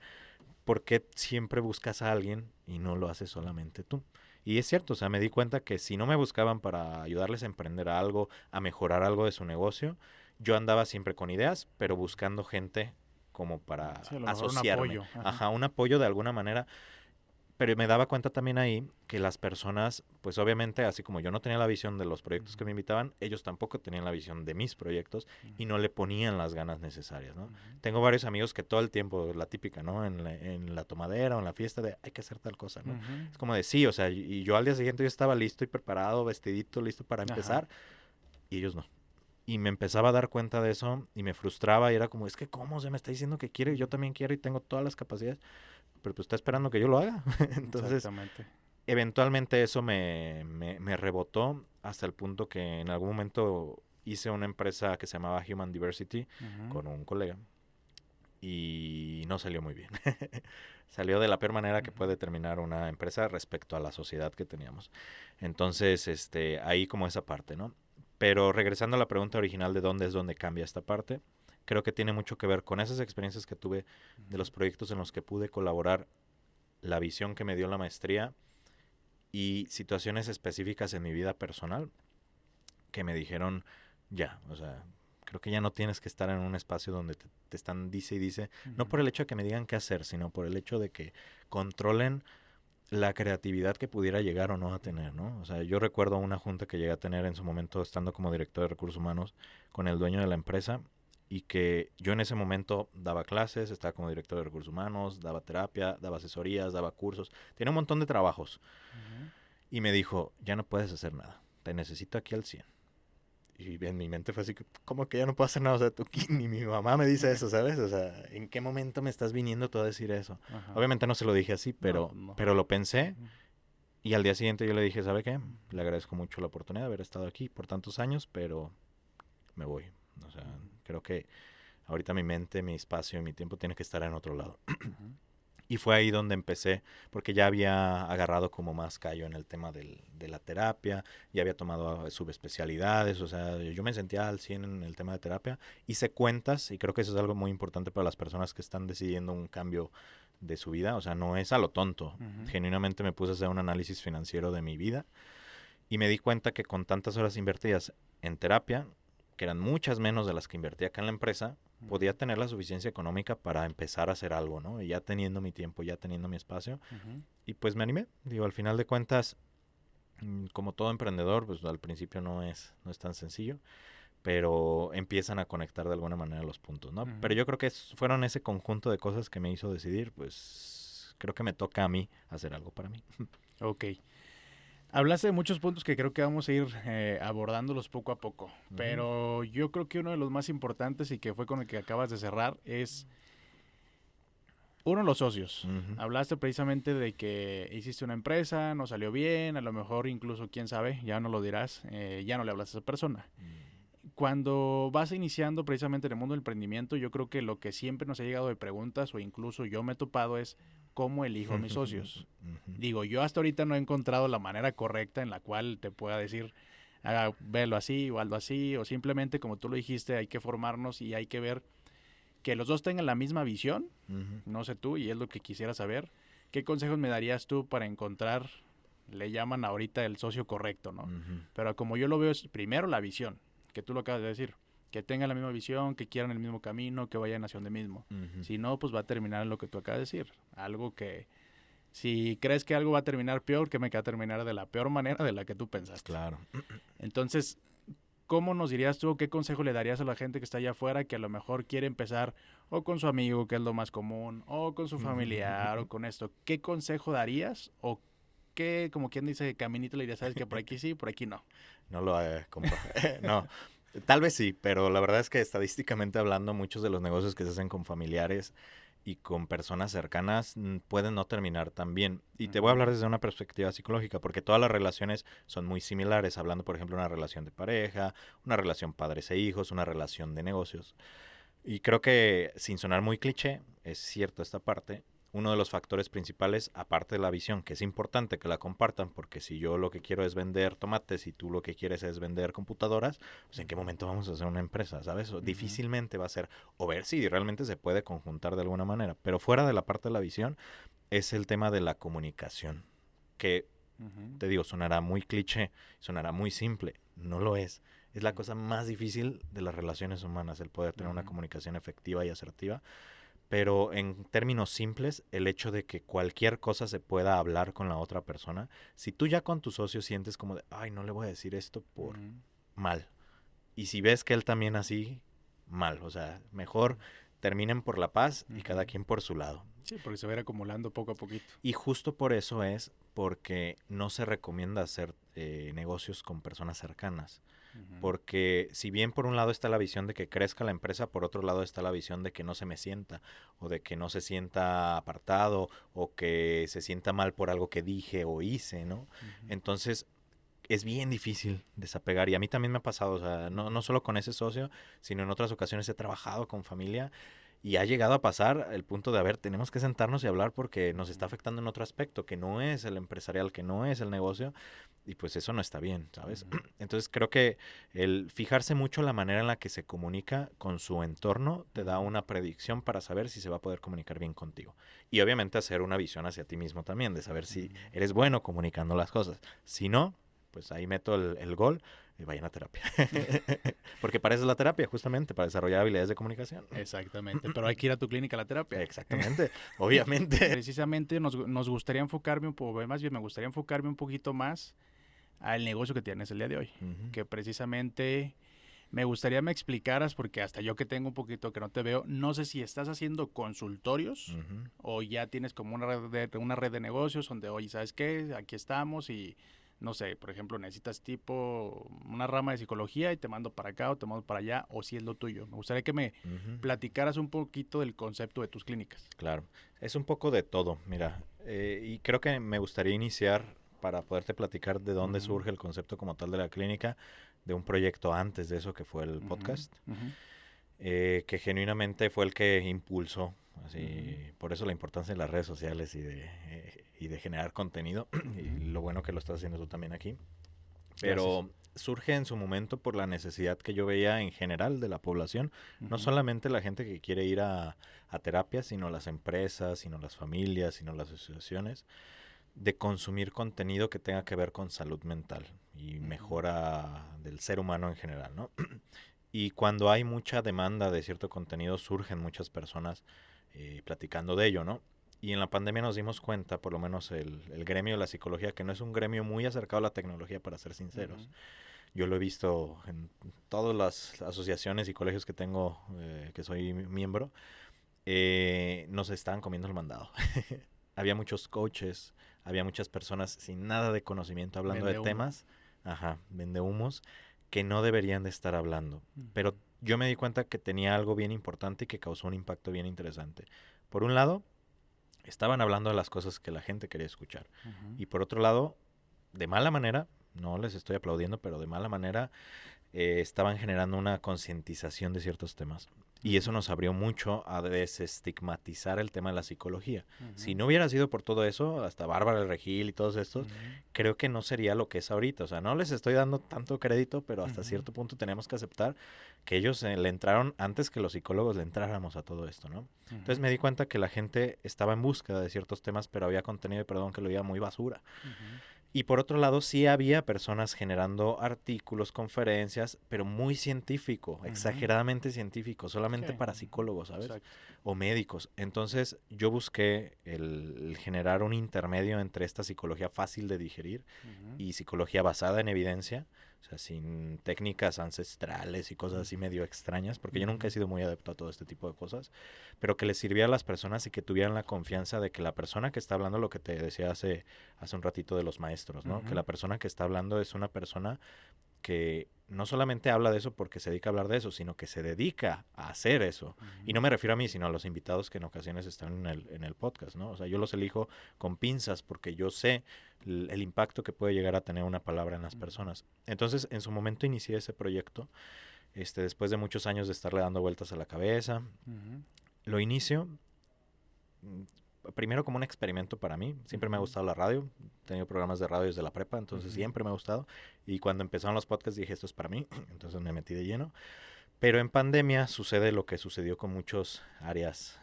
¿por qué siempre buscas a alguien y no lo haces solamente tú? Y es cierto, o sea, me di cuenta que si no me buscaban para ayudarles a emprender algo, a mejorar algo de su negocio, yo andaba siempre con ideas, pero buscando gente como para Sí, a lo mejor un asociarme. apoyo. Ajá, un apoyo de alguna manera. Pero me daba cuenta también ahí que las personas, pues obviamente, así como yo no tenía la visión de los proyectos que me invitaban, ellos tampoco tenían la visión de mis proyectos y no le ponían las ganas necesarias, ¿no? Tengo varios amigos que todo el tiempo, la típica, ¿no? En la tomadera o en la fiesta de hay que hacer tal cosa, ¿no? Es como de sí, o sea, y yo al día siguiente yo estaba listo y preparado, vestidito, listo para empezar, y ellos no. Y me empezaba a dar cuenta de eso y me frustraba y era como, es que ¿cómo se me está diciendo que quiere? Yo también quiero y tengo todas las capacidades, pero pues está esperando que yo lo haga. Entonces, eventualmente eso me rebotó hasta el punto que en algún momento hice una empresa que se llamaba Human Diversity con un colega y no salió muy bien. Salió de la peor manera que puede terminar una empresa respecto a la sociedad que teníamos. Entonces, ahí como esa parte, ¿no? Pero regresando a la pregunta original de dónde es donde cambia esta parte, creo que tiene mucho que ver con esas experiencias que tuve de los proyectos en los que pude colaborar, la visión que me dio la maestría y situaciones específicas en mi vida personal que me dijeron, ya, o sea, creo que ya no tienes que estar en un espacio donde te están dice y dice, no por el hecho de que me digan qué hacer, sino por el hecho de que controlen la creatividad que pudiera llegar o no a tener, ¿no? O sea, yo recuerdo una junta que llegué a tener en su momento estando como director de recursos humanos con el dueño de la empresa y que yo en ese momento daba clases, estaba como director de recursos humanos, daba terapia, daba asesorías, daba cursos, tenía un montón de trabajos. Y me dijo, ya no puedes hacer nada, te necesito aquí al 100. Y en mi mente fue así, ¿cómo que ya no puedo hacer nada? O sea, tú, ni mi mamá me dice eso, ¿sabes? O sea, ¿en qué momento me estás viniendo tú a decir eso? Obviamente no se lo dije así, pero lo pensé. Y al día siguiente yo le dije, ¿sabe qué? Le agradezco mucho la oportunidad de haber estado aquí por tantos años, pero me voy. O sea, creo que ahorita mi mente, mi espacio y mi tiempo tiene que estar en otro lado. Y fue ahí donde empecé, porque ya había agarrado como más callo en el tema de la terapia, ya había tomado subespecialidades, o sea, yo me sentía al 100 en el tema de terapia. Hice cuentas, y creo que eso es algo muy importante para las personas que están decidiendo un cambio de su vida, o sea, no es a lo tonto. Genuinamente me puse a hacer un análisis financiero de mi vida y me di cuenta que con tantas horas invertidas en terapia, que eran muchas menos de las que invertía acá en la empresa, podía tener la suficiencia económica para empezar a hacer algo, ¿no? Y ya teniendo mi tiempo, ya teniendo mi espacio. Y pues me animé. Digo, al final de cuentas, como todo emprendedor, pues al principio no es tan sencillo, pero empiezan a conectar de alguna manera los puntos, ¿no? Pero yo creo que fueron ese conjunto de cosas que me hizo decidir, pues creo que me toca a mí hacer algo para mí. Ok. Hablaste de muchos puntos que creo que vamos a ir abordándolos poco a poco, pero yo creo que uno de los más importantes y que fue con el que acabas de cerrar es uno, los socios. Hablaste precisamente de que hiciste una empresa, no salió bien, a lo mejor incluso, quién sabe, ya no lo dirás, ya no le hablas a esa persona. Cuando vas iniciando precisamente en el mundo del emprendimiento, yo creo que lo que siempre nos ha llegado de preguntas o incluso yo me he topado es cómo elijo a mis socios. Digo, yo hasta ahorita no he encontrado la manera correcta en la cual te pueda decir, velo así o algo así, o simplemente como tú lo dijiste, hay que formarnos y hay que ver que los dos tengan la misma visión, no sé tú, y es lo que quisiera saber. ¿Qué consejos me darías tú para encontrar, le llaman ahorita el socio correcto, ¿no? Pero como yo lo veo es primero la visión, que tú lo acabas de decir. que tengan la misma visión, que quieran el mismo camino, que vayan hacia donde mismo. Si no, pues va a terminar en lo que tú acabas de decir. Algo que, si crees que algo va a terminar peor, que me va a terminar de la peor manera de la que tú pensaste. Claro. Entonces, ¿cómo nos dirías tú, qué consejo le darías a la gente que está allá afuera que a lo mejor quiere empezar o con su amigo, que es lo más común, o con su familiar, o con esto? ¿Qué consejo darías o qué, como quien dice, caminito le dirías, sabes que por aquí sí, por aquí no? No lo no. Tal vez sí, pero la verdad es que estadísticamente hablando, muchos de los negocios que se hacen con familiares y con personas cercanas pueden no terminar tan bien. Y te voy a hablar desde una perspectiva psicológica, porque todas las relaciones son muy similares, hablando, por ejemplo, de una relación de pareja, una relación padres e hijos, una relación de negocios. Y creo que, sin sonar muy cliché, es cierto esta parte. Uno de los factores principales, aparte de la visión, que es importante que la compartan, porque si yo lo que quiero es vender tomates y tú lo que quieres es vender computadoras, pues en qué momento vamos a hacer una empresa, ¿sabes? Difícilmente va a ser, o ver si realmente se puede conjuntar de alguna manera. Pero fuera de la parte de la visión, es el tema de la comunicación, que, te digo, sonará muy cliché, sonará muy simple, no lo es. Es la cosa más difícil de las relaciones humanas, el poder tener una comunicación efectiva y asertiva. Pero en términos simples, el hecho de que cualquier cosa se pueda hablar con la otra persona, si tú ya con tu socio sientes como de, ay, no le voy a decir esto por mal. Y si ves que él también así, mal. O sea, mejor terminen por la paz y cada quien por su lado. Sí, porque se va a ir acumulando poco a poquito. Y justo por eso es porque no se recomienda hacer negocios con personas cercanas. Porque si bien por un lado está la visión de que crezca la empresa, por otro lado está la visión de que no se me sienta, o de que no se sienta apartado, o que se sienta mal por algo que dije o hice, ¿no? Entonces es bien difícil desapegar, y a mí también me ha pasado, o sea, no solo con ese socio, sino en otras ocasiones he trabajado con familia. Y ha llegado a pasar el punto de, a ver, tenemos que sentarnos y hablar porque nos está afectando en otro aspecto, que no es el empresarial, que no es el negocio, y pues eso no está bien, ¿sabes? Entonces creo que el fijarse mucho en la manera en la que se comunica con su entorno te da una predicción para saber si se va a poder comunicar bien contigo. Y obviamente hacer una visión hacia ti mismo también, de saber si eres bueno comunicando las cosas. Si no, pues ahí meto el gol. Y vayan a terapia. Porque para eso es la terapia, justamente, para desarrollar habilidades de comunicación. Exactamente, pero hay que ir a tu clínica a la terapia. Exactamente, obviamente. Precisamente nos gustaría enfocarme un poco, más bien me gustaría enfocarme un poquito más al negocio que tienes el día de hoy. Que precisamente me gustaría me explicaras, porque hasta yo que tengo un poquito que no te veo, no sé si estás haciendo consultorios o ya tienes como una red de negocios donde, oye, ¿sabes qué? Aquí estamos y... No sé, por ejemplo, necesitas tipo una rama de psicología y te mando para acá o te mando para allá, o si es lo tuyo. Me gustaría que me platicaras un poquito del concepto de tus clínicas. Claro, es un poco de todo, mira, y creo que me gustaría iniciar para poderte platicar de dónde surge el concepto como tal de la clínica, de un proyecto antes de eso que fue el podcast, que genuinamente fue el que impulsó, así, por eso la importancia de las redes sociales y de generar contenido, y lo bueno que lo estás haciendo tú también aquí. Pero gracias. Surge en su momento por la necesidad que yo veía en general de la población, no solamente la gente que quiere ir a terapia, sino las empresas, sino las familias, sino las asociaciones, de consumir contenido que tenga que ver con salud mental y mejora del ser humano en general, ¿no? Y cuando hay mucha demanda de cierto contenido, surgen muchas personas platicando de ello, ¿no? Y en la pandemia nos dimos cuenta, por lo menos el gremio de la psicología, que no es un gremio muy acercado a la tecnología, para ser sinceros. Yo lo he visto en todas las asociaciones y colegios que tengo, que soy miembro, nos estaban comiendo el mandado. Había muchos coaches, había muchas personas sin nada de conocimiento hablando de temas, vendehumos, que no deberían de estar hablando. Pero yo me di cuenta que tenía algo bien importante y que causó un impacto bien interesante. Por un lado, estaban hablando de las cosas que la gente quería escuchar. Y por otro lado, de mala manera, no les estoy aplaudiendo, pero de mala manera, estaban generando una concientización de ciertos temas. Y eso nos abrió mucho a desestigmatizar el tema de la psicología. Si no hubiera sido por todo eso, hasta Bárbara del Regil y todos estos, creo que no sería lo que es ahorita. O sea, no les estoy dando tanto crédito, pero hasta cierto punto tenemos que aceptar que ellos le entraron antes que los psicólogos le entráramos a todo esto, ¿no? Entonces me di cuenta que la gente estaba en búsqueda de ciertos temas, pero había contenido, que lo veía muy basura. Y por otro lado, sí había personas generando artículos, conferencias, pero muy científico, exageradamente científico, solamente para psicólogos, ¿sabes? Exacto. O médicos. Entonces yo busqué el generar un intermedio entre esta psicología fácil de digerir y psicología basada en evidencia, o sea, sin técnicas ancestrales y cosas así medio extrañas, porque yo nunca he sido muy adepto a todo este tipo de cosas, pero que les sirviera a las personas y que tuvieran la confianza de que la persona que está hablando, lo que te decía hace un ratito de los maestros, ¿no? Que la persona que está hablando es una persona que no solamente habla de eso porque se dedica a hablar de eso, sino que se dedica a hacer eso. Y no me refiero a mí, sino a los invitados que en ocasiones están en el podcast, ¿no? O sea, yo los elijo con pinzas porque yo sé el impacto que puede llegar a tener una palabra en las personas. Entonces, en su momento inicié ese proyecto, después de muchos años de estarle dando vueltas a la cabeza. Lo inicio primero como un experimento para mí. Siempre me ha gustado la radio. He tenido programas de radio desde la prepa, entonces siempre me ha gustado. Y cuando empezaron los podcasts dije, esto es para mí. Entonces me metí de lleno. Pero en pandemia sucede lo que sucedió con muchas áreas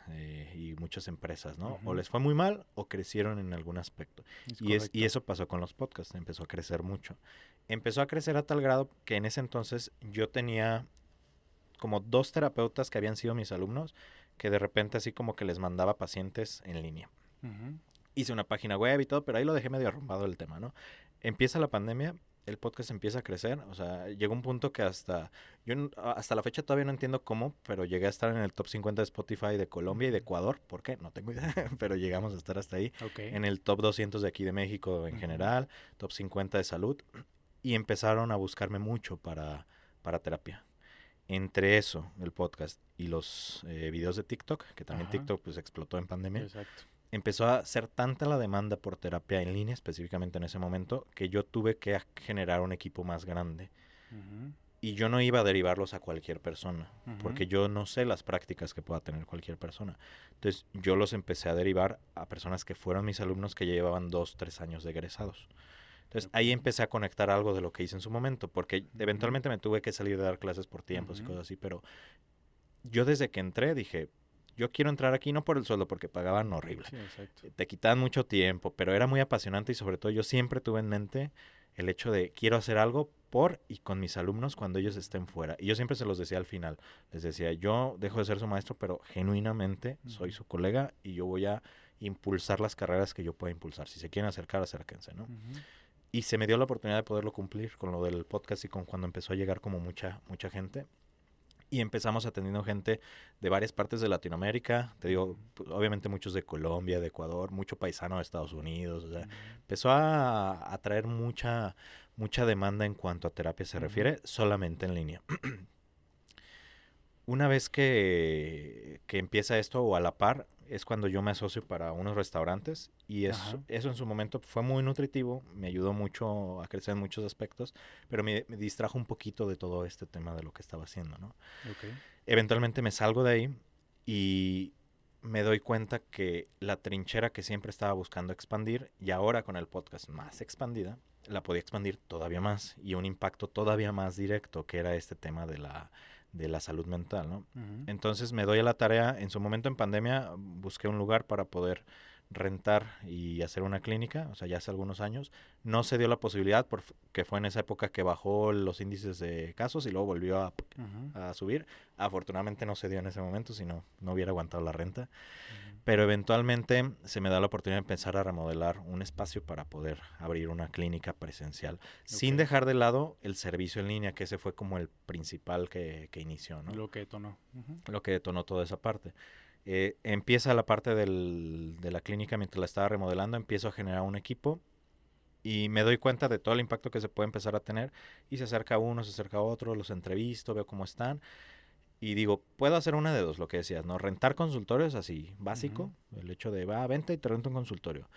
y muchas empresas, ¿no? O les fue muy mal o crecieron en algún aspecto. Y eso pasó con los podcasts. Empezó a crecer mucho. Empezó a crecer a tal grado que en ese entonces yo tenía como 2 terapeutas que habían sido mis alumnos, que de repente así como que les mandaba pacientes en línea. Hice una página web y todo, pero ahí lo dejé medio arrumbado el tema, ¿no? Empieza la pandemia, el podcast empieza a crecer, o sea, llegó un punto que hasta la fecha todavía no entiendo cómo, pero llegué a estar en el top 50 de Spotify de Colombia y de Ecuador. ¿Por qué? No tengo idea, pero llegamos a estar hasta ahí. En el top 200 de aquí de México en general, top 50 de salud, y empezaron a buscarme mucho para terapia. Entre eso, el podcast y los videos de TikTok, que también TikTok pues explotó en pandemia. Exacto. Empezó a ser tanta la demanda por terapia en línea, específicamente en ese momento, que yo tuve que generar un equipo más grande. Y yo no iba a derivarlos a cualquier persona, porque yo no sé las prácticas que pueda tener cualquier persona. Entonces yo los empecé a derivar a personas que fueron mis alumnos que ya llevaban 2, 3 años de egresados. Entonces ahí empecé a conectar algo de lo que hice en su momento, porque eventualmente me tuve que salir de dar clases por tiempos y cosas así, pero yo desde que entré dije, yo quiero entrar aquí no por el sueldo, porque pagaban horrible. Sí, te quitaban mucho tiempo, pero era muy apasionante y sobre todo yo siempre tuve en mente el hecho de quiero hacer algo por y con mis alumnos cuando ellos estén fuera. Y yo siempre se los decía al final, les decía, yo dejo de ser su maestro, pero genuinamente soy su colega y yo voy a impulsar las carreras que yo pueda impulsar. Si se quieren acercar, acérquense, ¿no? Y se me dio la oportunidad de poderlo cumplir con lo del podcast y con cuando empezó a llegar como mucha gente. Y empezamos atendiendo gente de varias partes de Latinoamérica. Te digo, obviamente muchos de Colombia, de Ecuador, mucho paisano de Estados Unidos. O sea, empezó a atraer mucha demanda en cuanto a terapia se refiere, solamente en línea. Una vez que empieza esto o a la par, es cuando yo me asocio para unos restaurantes y eso en su momento fue muy nutritivo, me ayudó mucho a crecer en muchos aspectos, pero me distrajo un poquito de todo este tema de lo que estaba haciendo, ¿no? Eventualmente me salgo de ahí y me doy cuenta que la trinchera que siempre estaba buscando expandir y ahora con el podcast más expandida, la podía expandir todavía más y un impacto todavía más directo, que era este tema de la salud mental, ¿no? Entonces me doy a la tarea, en su momento en pandemia busqué un lugar para poder rentar y hacer una clínica, o sea, ya hace algunos años. No se dio la posibilidad porque fue en esa época que bajó los índices de casos y luego volvió a subir. Afortunadamente no se dio en ese momento, si no hubiera aguantado la renta. Pero eventualmente se me da la oportunidad de empezar a remodelar un espacio para poder abrir una clínica presencial, sin dejar de lado el servicio en línea, que ese fue como el principal que inició, ¿no? Lo que detonó. Lo que detonó toda esa parte. Empieza la parte de la clínica mientras la estaba remodelando, empiezo a generar un equipo y me doy cuenta de todo el impacto que se puede empezar a tener y se acerca uno, se acerca otro, los entrevisto, veo cómo están. Y digo, puedo hacer una de dos, lo que decías, ¿no? Rentar consultorios así, básico. El hecho de, vente y te rento un consultorio.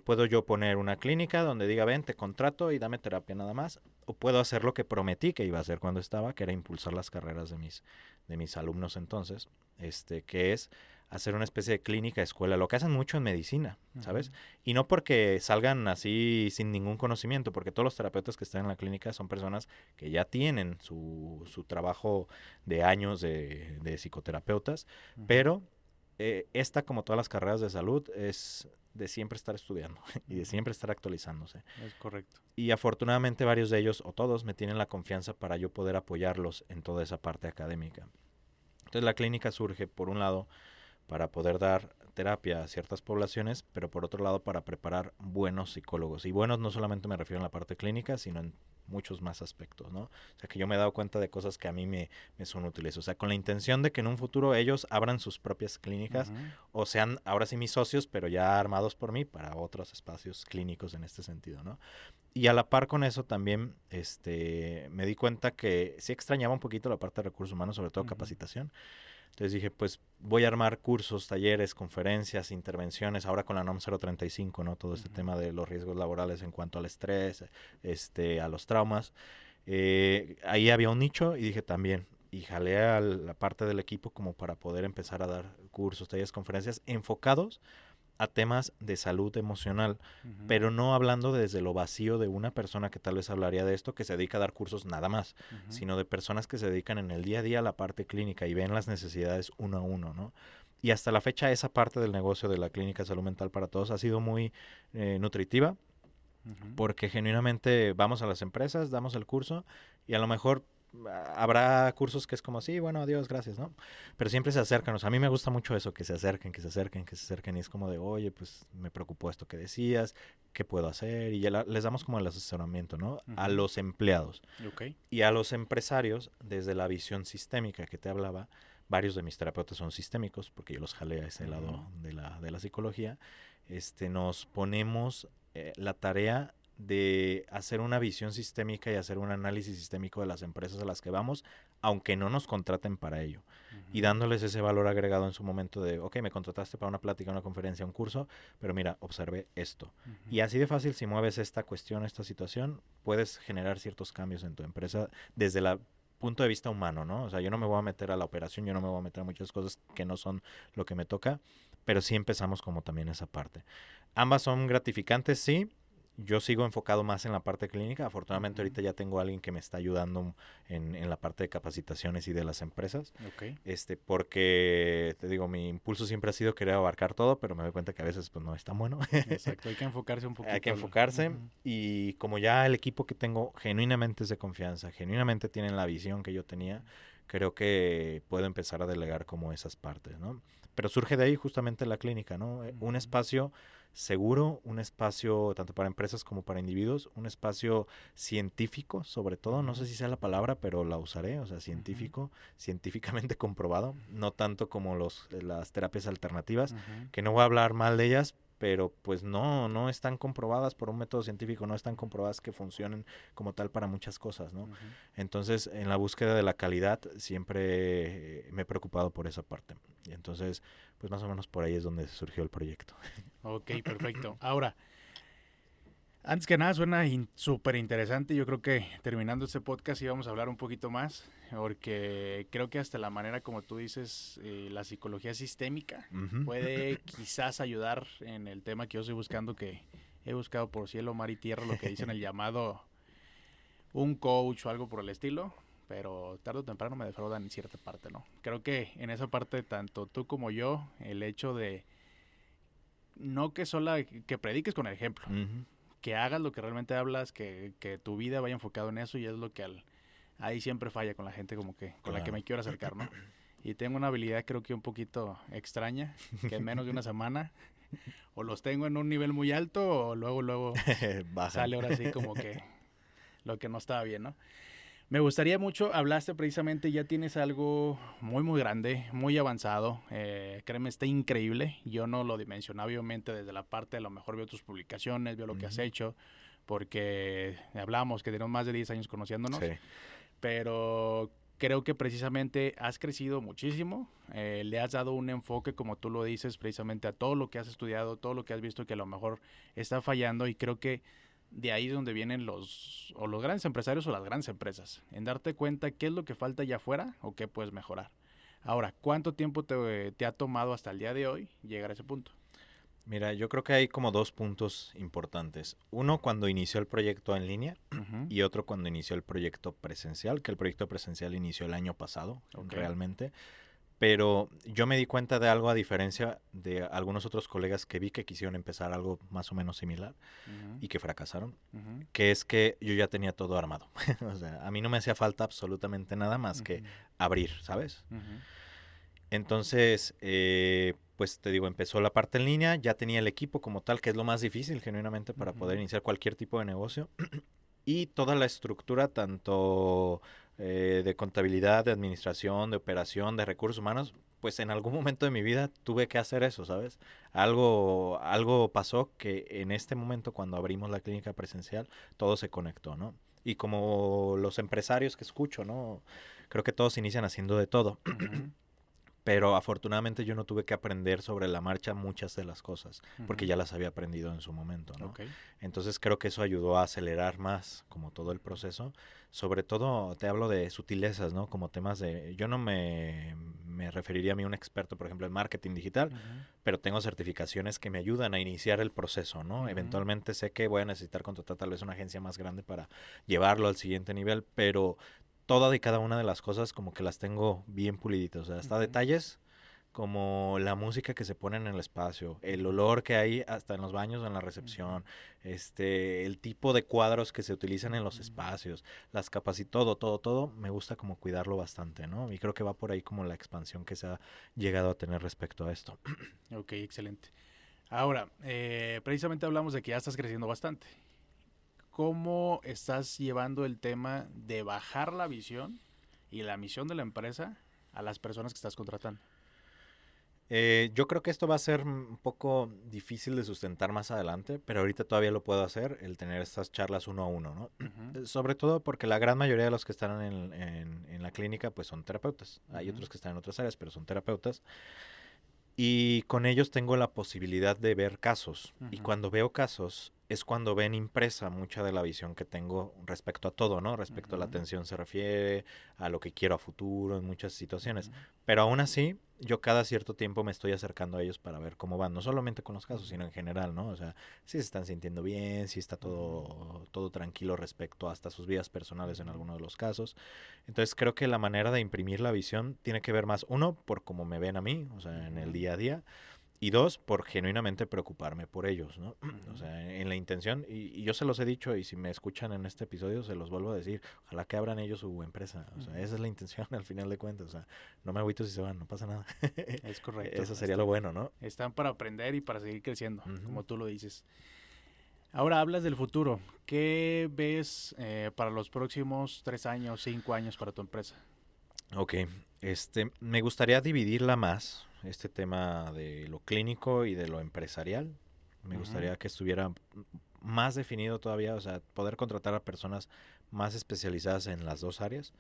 Puedo yo poner una clínica donde diga, ven, te contrato y dame terapia nada más. O puedo hacer lo que prometí que iba a hacer cuando estaba, que era impulsar las carreras de mis alumnos entonces, que es hacer una especie de clínica escuela, lo que hacen mucho en medicina, ¿sabes? Y no porque salgan así sin ningún conocimiento, porque todos los terapeutas que están en la clínica son personas que ya tienen su trabajo de años de psicoterapeutas, pero esta, como todas las carreras de salud, es de siempre estar estudiando y de siempre estar actualizándose. Es correcto. Y afortunadamente varios de ellos, o todos, me tienen la confianza para yo poder apoyarlos en toda esa parte académica. Entonces la clínica surge, por un lado, para poder dar terapia a ciertas poblaciones, pero por otro lado para preparar buenos psicólogos. Y buenos no solamente me refiero en la parte clínica, sino en muchos más aspectos, ¿no? O sea, que yo me he dado cuenta de cosas que a mí me son útiles. O sea, con la intención de que en un futuro ellos abran sus propias clínicas o sean ahora sí mis socios, pero ya armados por mí para otros espacios clínicos en este sentido, ¿no? Y a la par con eso también me di cuenta que sí extrañaba un poquito la parte de recursos humanos, sobre todo capacitación. Entonces dije, pues voy a armar cursos, talleres, conferencias, intervenciones, ahora con la NOM 035, ¿no? Todo este tema de los riesgos laborales en cuanto al estrés, a los traumas. Ahí había un nicho y dije también, y jalé a la parte del equipo como para poder empezar a dar cursos, talleres, conferencias enfocados a temas de salud emocional, pero no hablando desde lo vacío de una persona que tal vez hablaría de esto, que se dedica a dar cursos nada más, sino de personas que se dedican en el día a día a la parte clínica y ven las necesidades uno a uno, ¿no? Y hasta la fecha esa parte del negocio de la Clínica de Salud Mental para Todos ha sido muy nutritiva, porque genuinamente vamos a las empresas, damos el curso y a lo mejor habrá cursos que es como, sí, bueno, adiós, gracias, ¿no? Pero siempre se acercan, o sea, a mí me gusta mucho eso, que se acerquen, y es como de, oye, pues me preocupó esto que decías, ¿qué puedo hacer? Y ya les damos como el asesoramiento, ¿no? A los empleados. Y a los empresarios, desde la visión sistémica que te hablaba, varios de mis terapeutas son sistémicos, porque yo los jalé a ese lado de la psicología, nos ponemos la tarea de hacer una visión sistémica y hacer un análisis sistémico de las empresas a las que vamos, aunque no nos contraten para ello. Y dándoles ese valor agregado en su momento de, ok, me contrataste para una plática, una conferencia, un curso, pero mira, observé esto. Y así de fácil, si mueves esta cuestión, esta situación, puedes generar ciertos cambios en tu empresa desde el punto de vista humano, ¿no? O sea, yo no me voy a meter a la operación, yo no me voy a meter a muchas cosas que no son lo que me toca, pero sí empezamos como también esa parte. Ambas son gratificantes, sí. Yo sigo enfocado más en la parte clínica. Afortunadamente ahorita ya tengo a alguien que me está ayudando en la parte de capacitaciones y de las empresas. Porque, te digo, mi impulso siempre ha sido querer abarcar todo, pero me doy cuenta que a veces pues no es tan bueno. Exacto, hay que enfocarse un poquito. Hay que enfocarse y como ya el equipo que tengo genuinamente es de confianza, genuinamente tienen la visión que yo tenía, creo que puedo empezar a delegar como esas partes, ¿no? Pero surge de ahí justamente la clínica, ¿no? Un espacio seguro, un espacio tanto para empresas como para individuos, un espacio científico sobre todo, no sé si sea la palabra, pero la usaré, o sea, científico, científicamente comprobado, no tanto como las terapias alternativas, que no voy a hablar mal de ellas, pero pues no están comprobadas por un método científico, no están comprobadas que funcionen como tal para muchas cosas, ¿no? Entonces, en la búsqueda de la calidad siempre me he preocupado por esa parte. Y entonces, pues más o menos por ahí es donde surgió el proyecto. Ok, perfecto. Ahora, antes que nada suena súper interesante. Yo creo que terminando este podcast íbamos a hablar un poquito más, porque creo que hasta la manera como tú dices, la psicología sistémica puede quizás ayudar en el tema que yo estoy buscando, que he buscado por cielo, mar y tierra, lo que dicen el llamado un coach o algo por el estilo, pero tarde o temprano me defraudan en cierta parte, ¿no? Creo que en esa parte, tanto tú como yo, el hecho de no que que prediques con el ejemplo, que hagas lo que realmente hablas, que tu vida vaya enfocado en eso, y es lo que ahí siempre falla con la gente como que con la que me quiero acercar, ¿no? Y tengo una habilidad creo que un poquito extraña, que en menos de una semana o los tengo en un nivel muy alto o luego sale ahora sí como que lo que no estaba bien, ¿no? Me gustaría mucho, hablaste precisamente, ya tienes algo muy muy grande, muy avanzado, créeme, está increíble. Yo no lo dimensionaba obviamente desde la parte, a lo mejor veo tus publicaciones, veo lo que has hecho, porque hablábamos que tenemos más de 10 años conociéndonos, pero creo que precisamente has crecido muchísimo, le has dado un enfoque, como tú lo dices, precisamente a todo lo que has estudiado, todo lo que has visto que a lo mejor está fallando, y creo que de ahí es donde vienen los grandes empresarios o las grandes empresas, en darte cuenta qué es lo que falta allá afuera o qué puedes mejorar. Ahora, ¿cuánto tiempo te ha tomado hasta el día de hoy llegar a ese punto? Mira, yo creo que hay como dos puntos importantes. Uno, cuando inició el proyecto en línea, y otro cuando inició el proyecto presencial, que el proyecto presencial inició el año pasado, realmente. Pero yo me di cuenta de algo a diferencia de algunos otros colegas que vi que quisieron empezar algo más o menos similar y que fracasaron, que es que yo ya tenía todo armado. O sea, a mí no me hacía falta absolutamente nada más que abrir, ¿sabes? Entonces, pues te digo, empezó la parte en línea, ya tenía el equipo como tal, que es lo más difícil genuinamente para poder iniciar cualquier tipo de negocio. Y toda la estructura, tanto de contabilidad, de administración, de operación, de recursos humanos, pues en algún momento de mi vida tuve que hacer eso, ¿sabes? Algo pasó que en este momento, cuando abrimos la clínica presencial, todo se conectó, ¿no? Y como los empresarios que escucho, ¿no? Creo que todos inician haciendo de todo. Pero afortunadamente yo no tuve que aprender sobre la marcha muchas de las cosas, porque ya las había aprendido en su momento, ¿no? Okay. Entonces creo que eso ayudó a acelerar más como todo el proceso. Sobre todo te hablo de sutilezas, ¿no? Como temas de... Yo no me referiría a mí un experto, por ejemplo, en marketing digital, pero tengo certificaciones que me ayudan a iniciar el proceso, ¿no? Eventualmente sé que voy a necesitar contratar tal vez una agencia más grande para llevarlo al siguiente nivel, pero toda y cada una de las cosas como que las tengo bien puliditas, o sea, hasta detalles como la música que se pone en el espacio, el olor que hay hasta en los baños, en la recepción, el tipo de cuadros que se utilizan en los espacios, las capas y todo, me gusta como cuidarlo bastante, ¿no? Y creo que va por ahí como la expansión que se ha llegado a tener respecto a esto. Ok, excelente. Ahora, precisamente hablamos de que ya estás creciendo bastante. ¿Cómo estás llevando el tema de bajar la visión y la misión de la empresa a las personas que estás contratando? Yo creo que esto va a ser un poco difícil de sustentar más adelante, pero ahorita todavía lo puedo hacer, el tener estas charlas uno a uno, ¿no? Sobre todo porque la gran mayoría de los que están en la clínica pues son terapeutas. Hay otros que están en otras áreas, pero son terapeutas. Y con ellos tengo la posibilidad de ver casos. Y cuando veo casos es cuando ven impresa mucha de la visión que tengo respecto a todo, ¿no? Respecto a la atención se refiere, a lo que quiero a futuro, en muchas situaciones. Pero aún así, yo cada cierto tiempo me estoy acercando a ellos para ver cómo van. No solamente con los casos, sino en general, ¿no? O sea, si se están sintiendo bien, si está todo tranquilo respecto hasta sus vidas personales en algunos de los casos. Entonces creo que la manera de imprimir la visión tiene que ver más, uno, por cómo me ven a mí, o sea, en el día a día, y dos, por genuinamente preocuparme por ellos, ¿no? O sea, en la intención, y yo se los he dicho, y si me escuchan en este episodio, se los vuelvo a decir, ojalá que abran ellos su empresa, o sea, esa es la intención al final de cuentas, o sea, no me agüito si se van, no pasa nada. Es correcto. Eso sería lo bueno, ¿no? Están para aprender y para seguir creciendo, como tú lo dices. Ahora hablas del futuro. ¿Qué ves para los próximos 3 años, 5 años para tu empresa? Ok, me gustaría dividirla más, este tema de lo clínico y de lo empresarial. Me gustaría que estuviera más definido todavía, o sea, poder contratar a personas más especializadas en las dos áreas.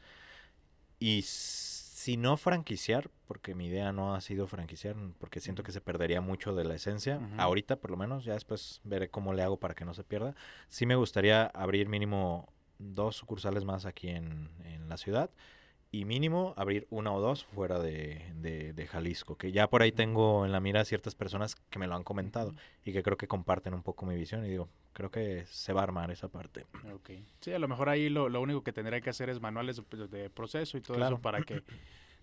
Y si no franquiciar, porque mi idea no ha sido franquiciar, porque siento que se perdería mucho de la esencia, ahorita por lo menos, ya después veré cómo le hago para que no se pierda. Sí me gustaría abrir mínimo 2 sucursales más aquí en la ciudad y mínimo abrir 1 o 2 fuera de Jalisco, que ya por ahí tengo en la mira ciertas personas que me lo han comentado y que creo que comparten un poco mi visión y digo, creo que se va a armar esa parte. Ok. Sí, a lo mejor ahí lo único que tendría que hacer es manuales de proceso y todo Claro. eso para que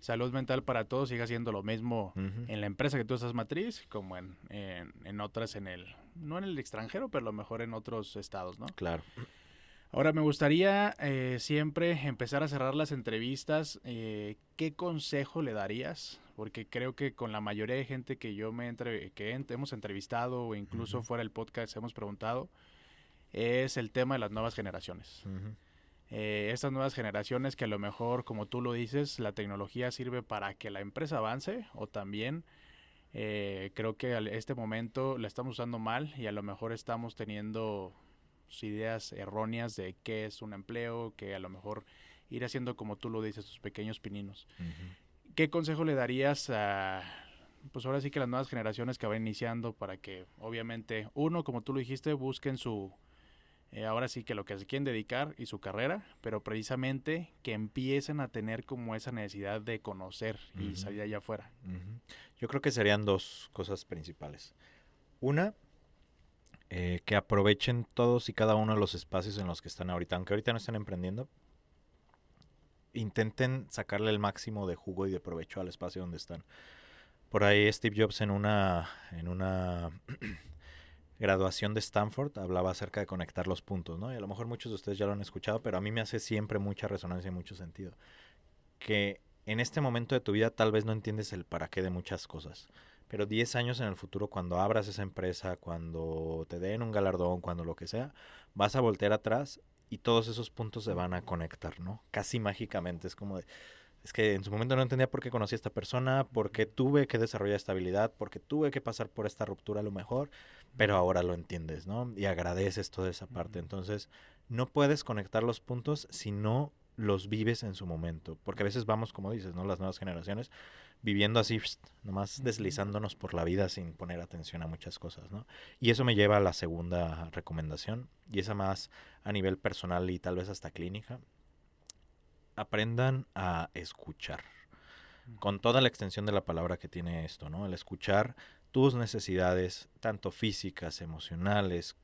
salud mental para todos siga siendo lo mismo en la empresa que tú estás matriz como en otras no en el extranjero, pero a lo mejor en otros estados, ¿no? Claro. Ahora me gustaría siempre empezar a cerrar las entrevistas. ¿Qué consejo le darías? Porque creo que con la mayoría de gente que hemos entrevistado o incluso fuera del podcast hemos preguntado, es el tema de las nuevas generaciones. Estas nuevas generaciones que a lo mejor, como tú lo dices, la tecnología sirve para que la empresa avance o también creo que en este momento la estamos usando mal y a lo mejor estamos teniendo ideas erróneas de qué es un empleo, que a lo mejor ir haciendo, como tú lo dices, tus pequeños pininos. ¿Qué consejo le darías a, pues ahora sí que las nuevas generaciones que van iniciando para que, obviamente, uno, como tú lo dijiste, busquen ahora sí que lo que se quieren dedicar y su carrera, pero precisamente que empiecen a tener como esa necesidad de conocer y salir allá afuera? Yo creo que serían 2 cosas principales. Una, que aprovechen todos y cada uno de los espacios en los que están ahorita, aunque ahorita no estén emprendiendo, intenten sacarle el máximo de jugo y de provecho al espacio donde están. Por ahí Steve Jobs en una graduación de Stanford hablaba acerca de conectar los puntos, ¿no? Y a lo mejor muchos de ustedes ya lo han escuchado, pero a mí me hace siempre mucha resonancia y mucho sentido. Que en este momento de tu vida tal vez no entiendes el para qué de muchas cosas, pero 10 años en el futuro, cuando abras esa empresa, cuando te den un galardón, cuando lo que sea, vas a voltear atrás y todos esos puntos se van a conectar, ¿no? Casi mágicamente, es como de, es que en su momento no entendía por qué conocí a esta persona, por qué tuve que desarrollar esta habilidad, por qué tuve que pasar por esta ruptura a lo mejor, pero ahora lo entiendes, ¿no? Y agradeces toda esa parte. Entonces, no puedes conectar los puntos si no los vives en su momento, porque a veces vamos, como dices, ¿no? Las nuevas generaciones viviendo así, nomás deslizándonos por la vida sin poner atención a muchas cosas, ¿no? Y eso me lleva a la segunda recomendación, y esa más a nivel personal y tal vez hasta clínica. Aprendan a escuchar, con toda la extensión de la palabra que tiene esto, ¿no? El escuchar tus necesidades, tanto físicas, emocionales,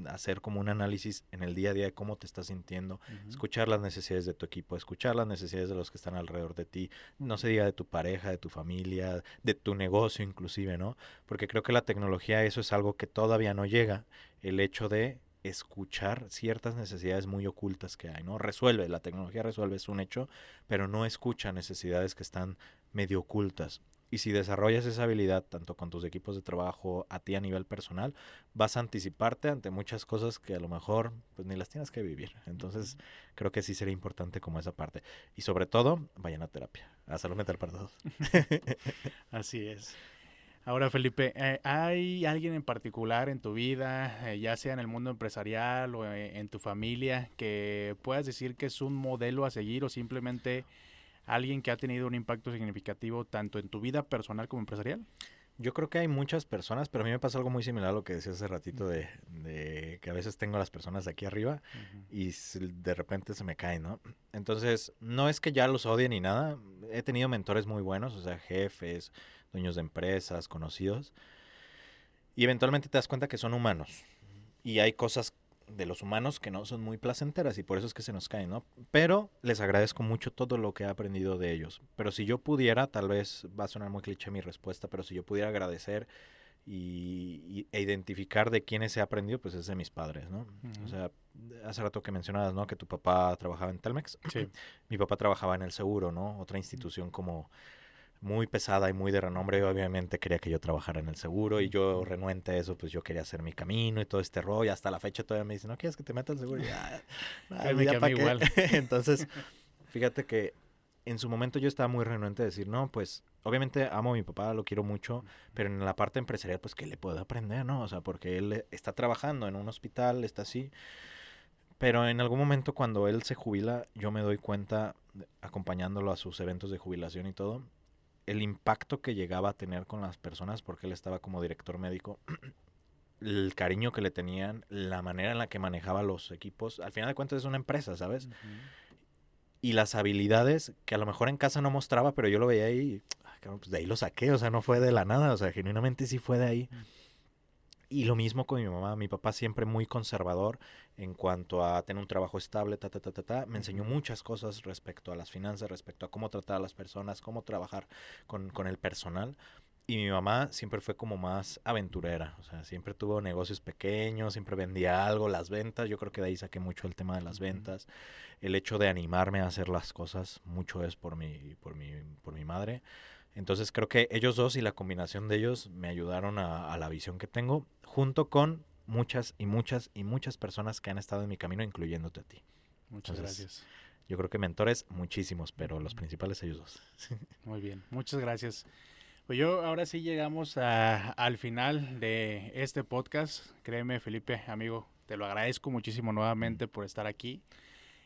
hacer como un análisis en el día a día de cómo te estás sintiendo, escuchar las necesidades de tu equipo, escuchar las necesidades de los que están alrededor de ti, no se diga de tu pareja, de tu familia, de tu negocio inclusive, ¿no? Porque creo que la tecnología, eso es algo que todavía no llega, el hecho de escuchar ciertas necesidades muy ocultas que hay, ¿no? Resuelve, la tecnología resuelve, es un hecho, pero no escucha necesidades que están medio ocultas. Y si desarrollas esa habilidad tanto con tus equipos de trabajo, a ti a nivel personal, vas a anticiparte ante muchas cosas que a lo mejor pues ni las tienes que vivir. Entonces creo que sí sería importante como esa parte. Y sobre todo, vayan a terapia, a salud mental para todos. Así es. Ahora, Felipe, ¿hay alguien en particular en tu vida, ya sea en el mundo empresarial o en tu familia, que puedas decir que es un modelo a seguir o simplemente alguien que ha tenido un impacto significativo tanto en tu vida personal como empresarial? Yo creo que hay muchas personas, pero a mí me pasa algo muy similar a lo que decías hace ratito de que a veces tengo a las personas de aquí arriba y de repente se me caen, ¿no? Entonces, no es que ya los odie ni nada. He tenido mentores muy buenos, o sea, jefes, dueños de empresas, conocidos. Y eventualmente te das cuenta que son humanos. Y hay cosas de los humanos que no son muy placenteras y por eso es que se nos caen, ¿no? Pero les agradezco mucho todo lo que he aprendido de ellos. Pero si yo pudiera, tal vez va a sonar muy cliché mi respuesta, pero si yo pudiera agradecer e identificar de quiénes he aprendido, pues es de mis padres, ¿no? O sea, hace rato que mencionabas, ¿no? Que tu papá trabajaba en Telmex. Sí. Mi papá trabajaba en el seguro, ¿no? Otra institución como muy pesada y muy de renombre. Obviamente quería que yo trabajara en el seguro y yo renuente a eso, pues yo quería hacer mi camino y todo este rollo. Y hasta la fecha todavía me dicen, ¿no quieres que te meta al seguro? Y ya, Créeme que a mí igual. Entonces, fíjate que en su momento yo estaba muy renuente a decir, no, pues obviamente amo a mi papá, lo quiero mucho, pero en la parte empresarial, pues, ¿qué le puedo aprender, no? O sea, porque él está trabajando en un hospital, está así. Pero en algún momento cuando él se jubila, yo me doy cuenta, acompañándolo a sus eventos de jubilación y todo, el impacto que llegaba a tener con las personas, porque él estaba como director médico, el cariño que le tenían, la manera en la que manejaba los equipos. Al final de cuentas es una empresa, ¿sabes? Y las habilidades que a lo mejor en casa no mostraba, pero yo lo veía ahí y pues de ahí lo saqué, o sea, no fue de la nada, o sea, genuinamente sí fue de ahí. Y lo mismo con mi mamá, mi papá siempre muy conservador en cuanto a tener un trabajo estable, me enseñó muchas cosas respecto a las finanzas, respecto a cómo tratar a las personas, cómo trabajar con el personal. Y mi mamá siempre fue como más aventurera, o sea, siempre tuvo negocios pequeños, siempre vendía algo, las ventas, yo creo que de ahí saqué mucho el tema de las ventas, el hecho de animarme a hacer las cosas, mucho es por mi madre. Entonces creo que ellos dos y la combinación de ellos me ayudaron a la visión que tengo, junto con muchas y muchas y muchas personas que han estado en mi camino, incluyéndote a ti. Muchas Entonces, gracias. yo creo que mentores muchísimos, pero los principales ellos dos. Muy bien, muchas gracias. Pues yo ahora sí llegamos al final de este podcast. Créeme, Felipe, amigo, te lo agradezco muchísimo nuevamente por estar aquí.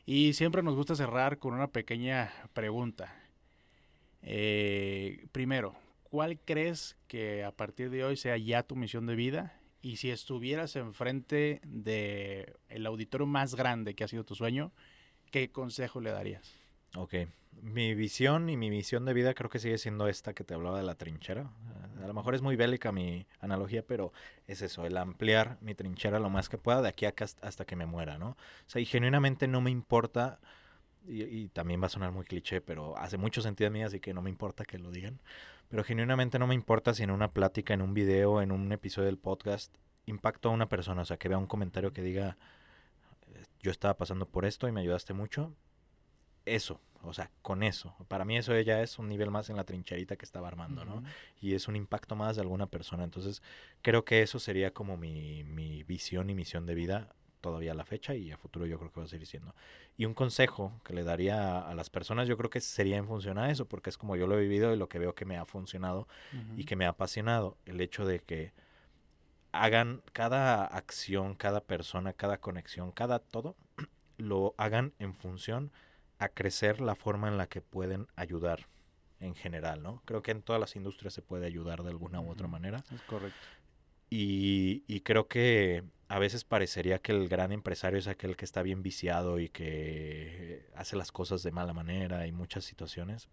Y siempre nos gusta cerrar con una pequeña pregunta. Primero, ¿cuál crees que a partir de hoy sea ya tu misión de vida? Y si estuvieras enfrente de el auditorio más grande que ha sido tu sueño, ¿qué consejo le darías? Ok, mi visión y mi misión de vida creo que sigue siendo esta que te hablaba de la trinchera. A lo mejor es muy bélica mi analogía, pero es eso, el ampliar mi trinchera lo más que pueda de aquí a acá hasta que me muera, ¿no? O sea, y genuinamente no me importa y también va a sonar muy cliché, pero hace mucho sentido a mí, así que no me importa que lo digan. Pero genuinamente no me importa si en una plática, en un video, en un episodio del podcast, impacto a una persona. O sea, que vea un comentario que diga, yo estaba pasando por esto y me ayudaste mucho. Eso, o sea, con eso. Para mí eso ya es un nivel más en la trincherita que estaba armando, ¿no? Y es un impacto más de alguna persona. Entonces, creo que eso sería como mi visión y misión de vida todavía a la fecha y a futuro yo creo que va a seguir siendo. Y un consejo que le daría a las personas, yo creo que sería en función a eso, porque es como yo lo he vivido y lo que veo que me ha funcionado y que me ha apasionado. El hecho de que hagan cada acción, cada persona, cada conexión, cada todo, lo hagan en función a crecer la forma en la que pueden ayudar en general, ¿no? Creo que en todas las industrias se puede ayudar de alguna u otra manera. Es correcto. Y creo que a veces parecería que el gran empresario es aquel que está bien viciado y que hace las cosas de mala manera y muchas situaciones.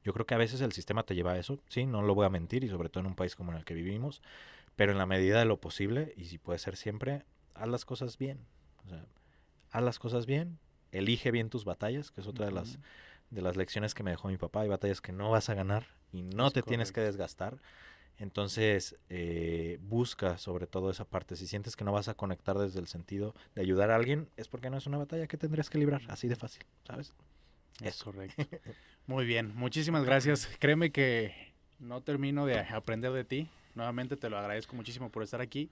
Yo creo que a veces el sistema te lleva a eso, sí, no lo voy a mentir, y sobre todo en un país como en el que vivimos, pero en la medida de lo posible, y si puede ser siempre, haz las cosas bien. O sea, haz las cosas bien, elige bien tus batallas, que es otra de las lecciones que me dejó mi papá. Hay batallas que no vas a ganar y no te tienes que desgastar. Entonces, busca sobre todo esa parte. Si sientes que no vas a conectar desde el sentido de ayudar a alguien, es porque no es una batalla que tendrías que librar, así de fácil, ¿sabes? Es correcto. Muy bien, muchísimas gracias. Créeme que no termino de aprender de ti. Nuevamente te lo agradezco muchísimo por estar aquí.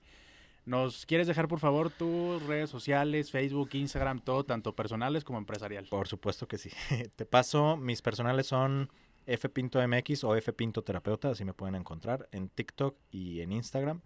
¿Nos quieres dejar, por favor, tus redes sociales, Facebook, Instagram, todo, tanto personales como empresarial? Por supuesto que sí. Te paso, mis personales son fpintomx o fpintoterapeuta, así me pueden encontrar en TikTok y en Instagram.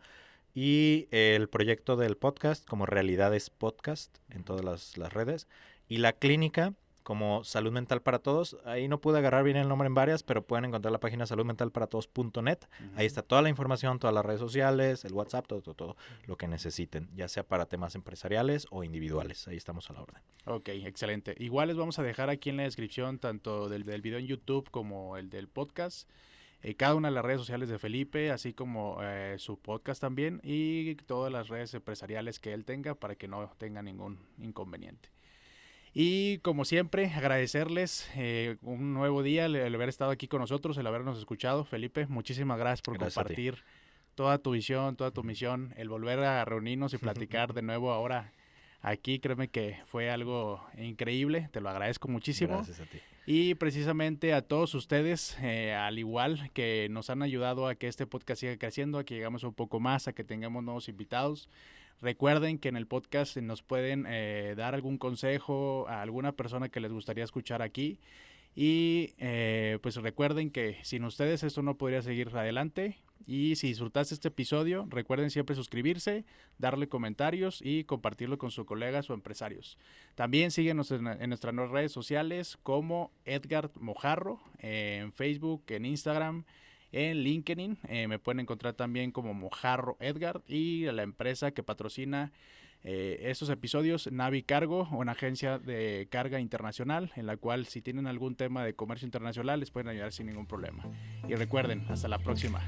Y el proyecto del podcast como Realidades Podcast en todas las redes. Y la clínica como Salud Mental para Todos. Ahí no pude agarrar bien el nombre en varias, pero pueden encontrar la página saludmentalparatodos.net. Ahí está toda la información, todas las redes sociales, el WhatsApp, todo lo que necesiten, ya sea para temas empresariales o individuales. Ahí estamos a la orden. Ok, excelente. Igual les vamos a dejar aquí en la descripción tanto del video en YouTube como el del podcast. Cada una de las redes sociales de Felipe, así como su podcast también y todas las redes empresariales que él tenga para que no tenga ningún inconveniente. Y como siempre, agradecerles un nuevo día, el haber estado aquí con nosotros, el habernos escuchado. Felipe, muchísimas gracias por compartir toda tu visión, toda tu misión, el volver a reunirnos y platicar de nuevo ahora aquí. Créeme que fue algo increíble, te lo agradezco muchísimo. Gracias a ti. Y precisamente a todos ustedes, al igual que nos han ayudado a que este podcast siga creciendo, a que llegamos un poco más, a que tengamos nuevos invitados. Recuerden que en el podcast nos pueden dar algún consejo a alguna persona que les gustaría escuchar aquí. Y pues recuerden que sin ustedes esto no podría seguir adelante. Y si disfrutaste este episodio, recuerden siempre suscribirse, darle comentarios y compartirlo con sus colegas o empresarios. También síguenos en nuestras redes sociales como Edgar Mojarro, en Facebook, en Instagram, en LinkedIn. Me pueden encontrar también como Mojarro Edgar, y la empresa que patrocina estos episodios, Navi Cargo, una agencia de carga internacional en la cual si tienen algún tema de comercio internacional les pueden ayudar sin ningún problema. Y recuerden, hasta la próxima.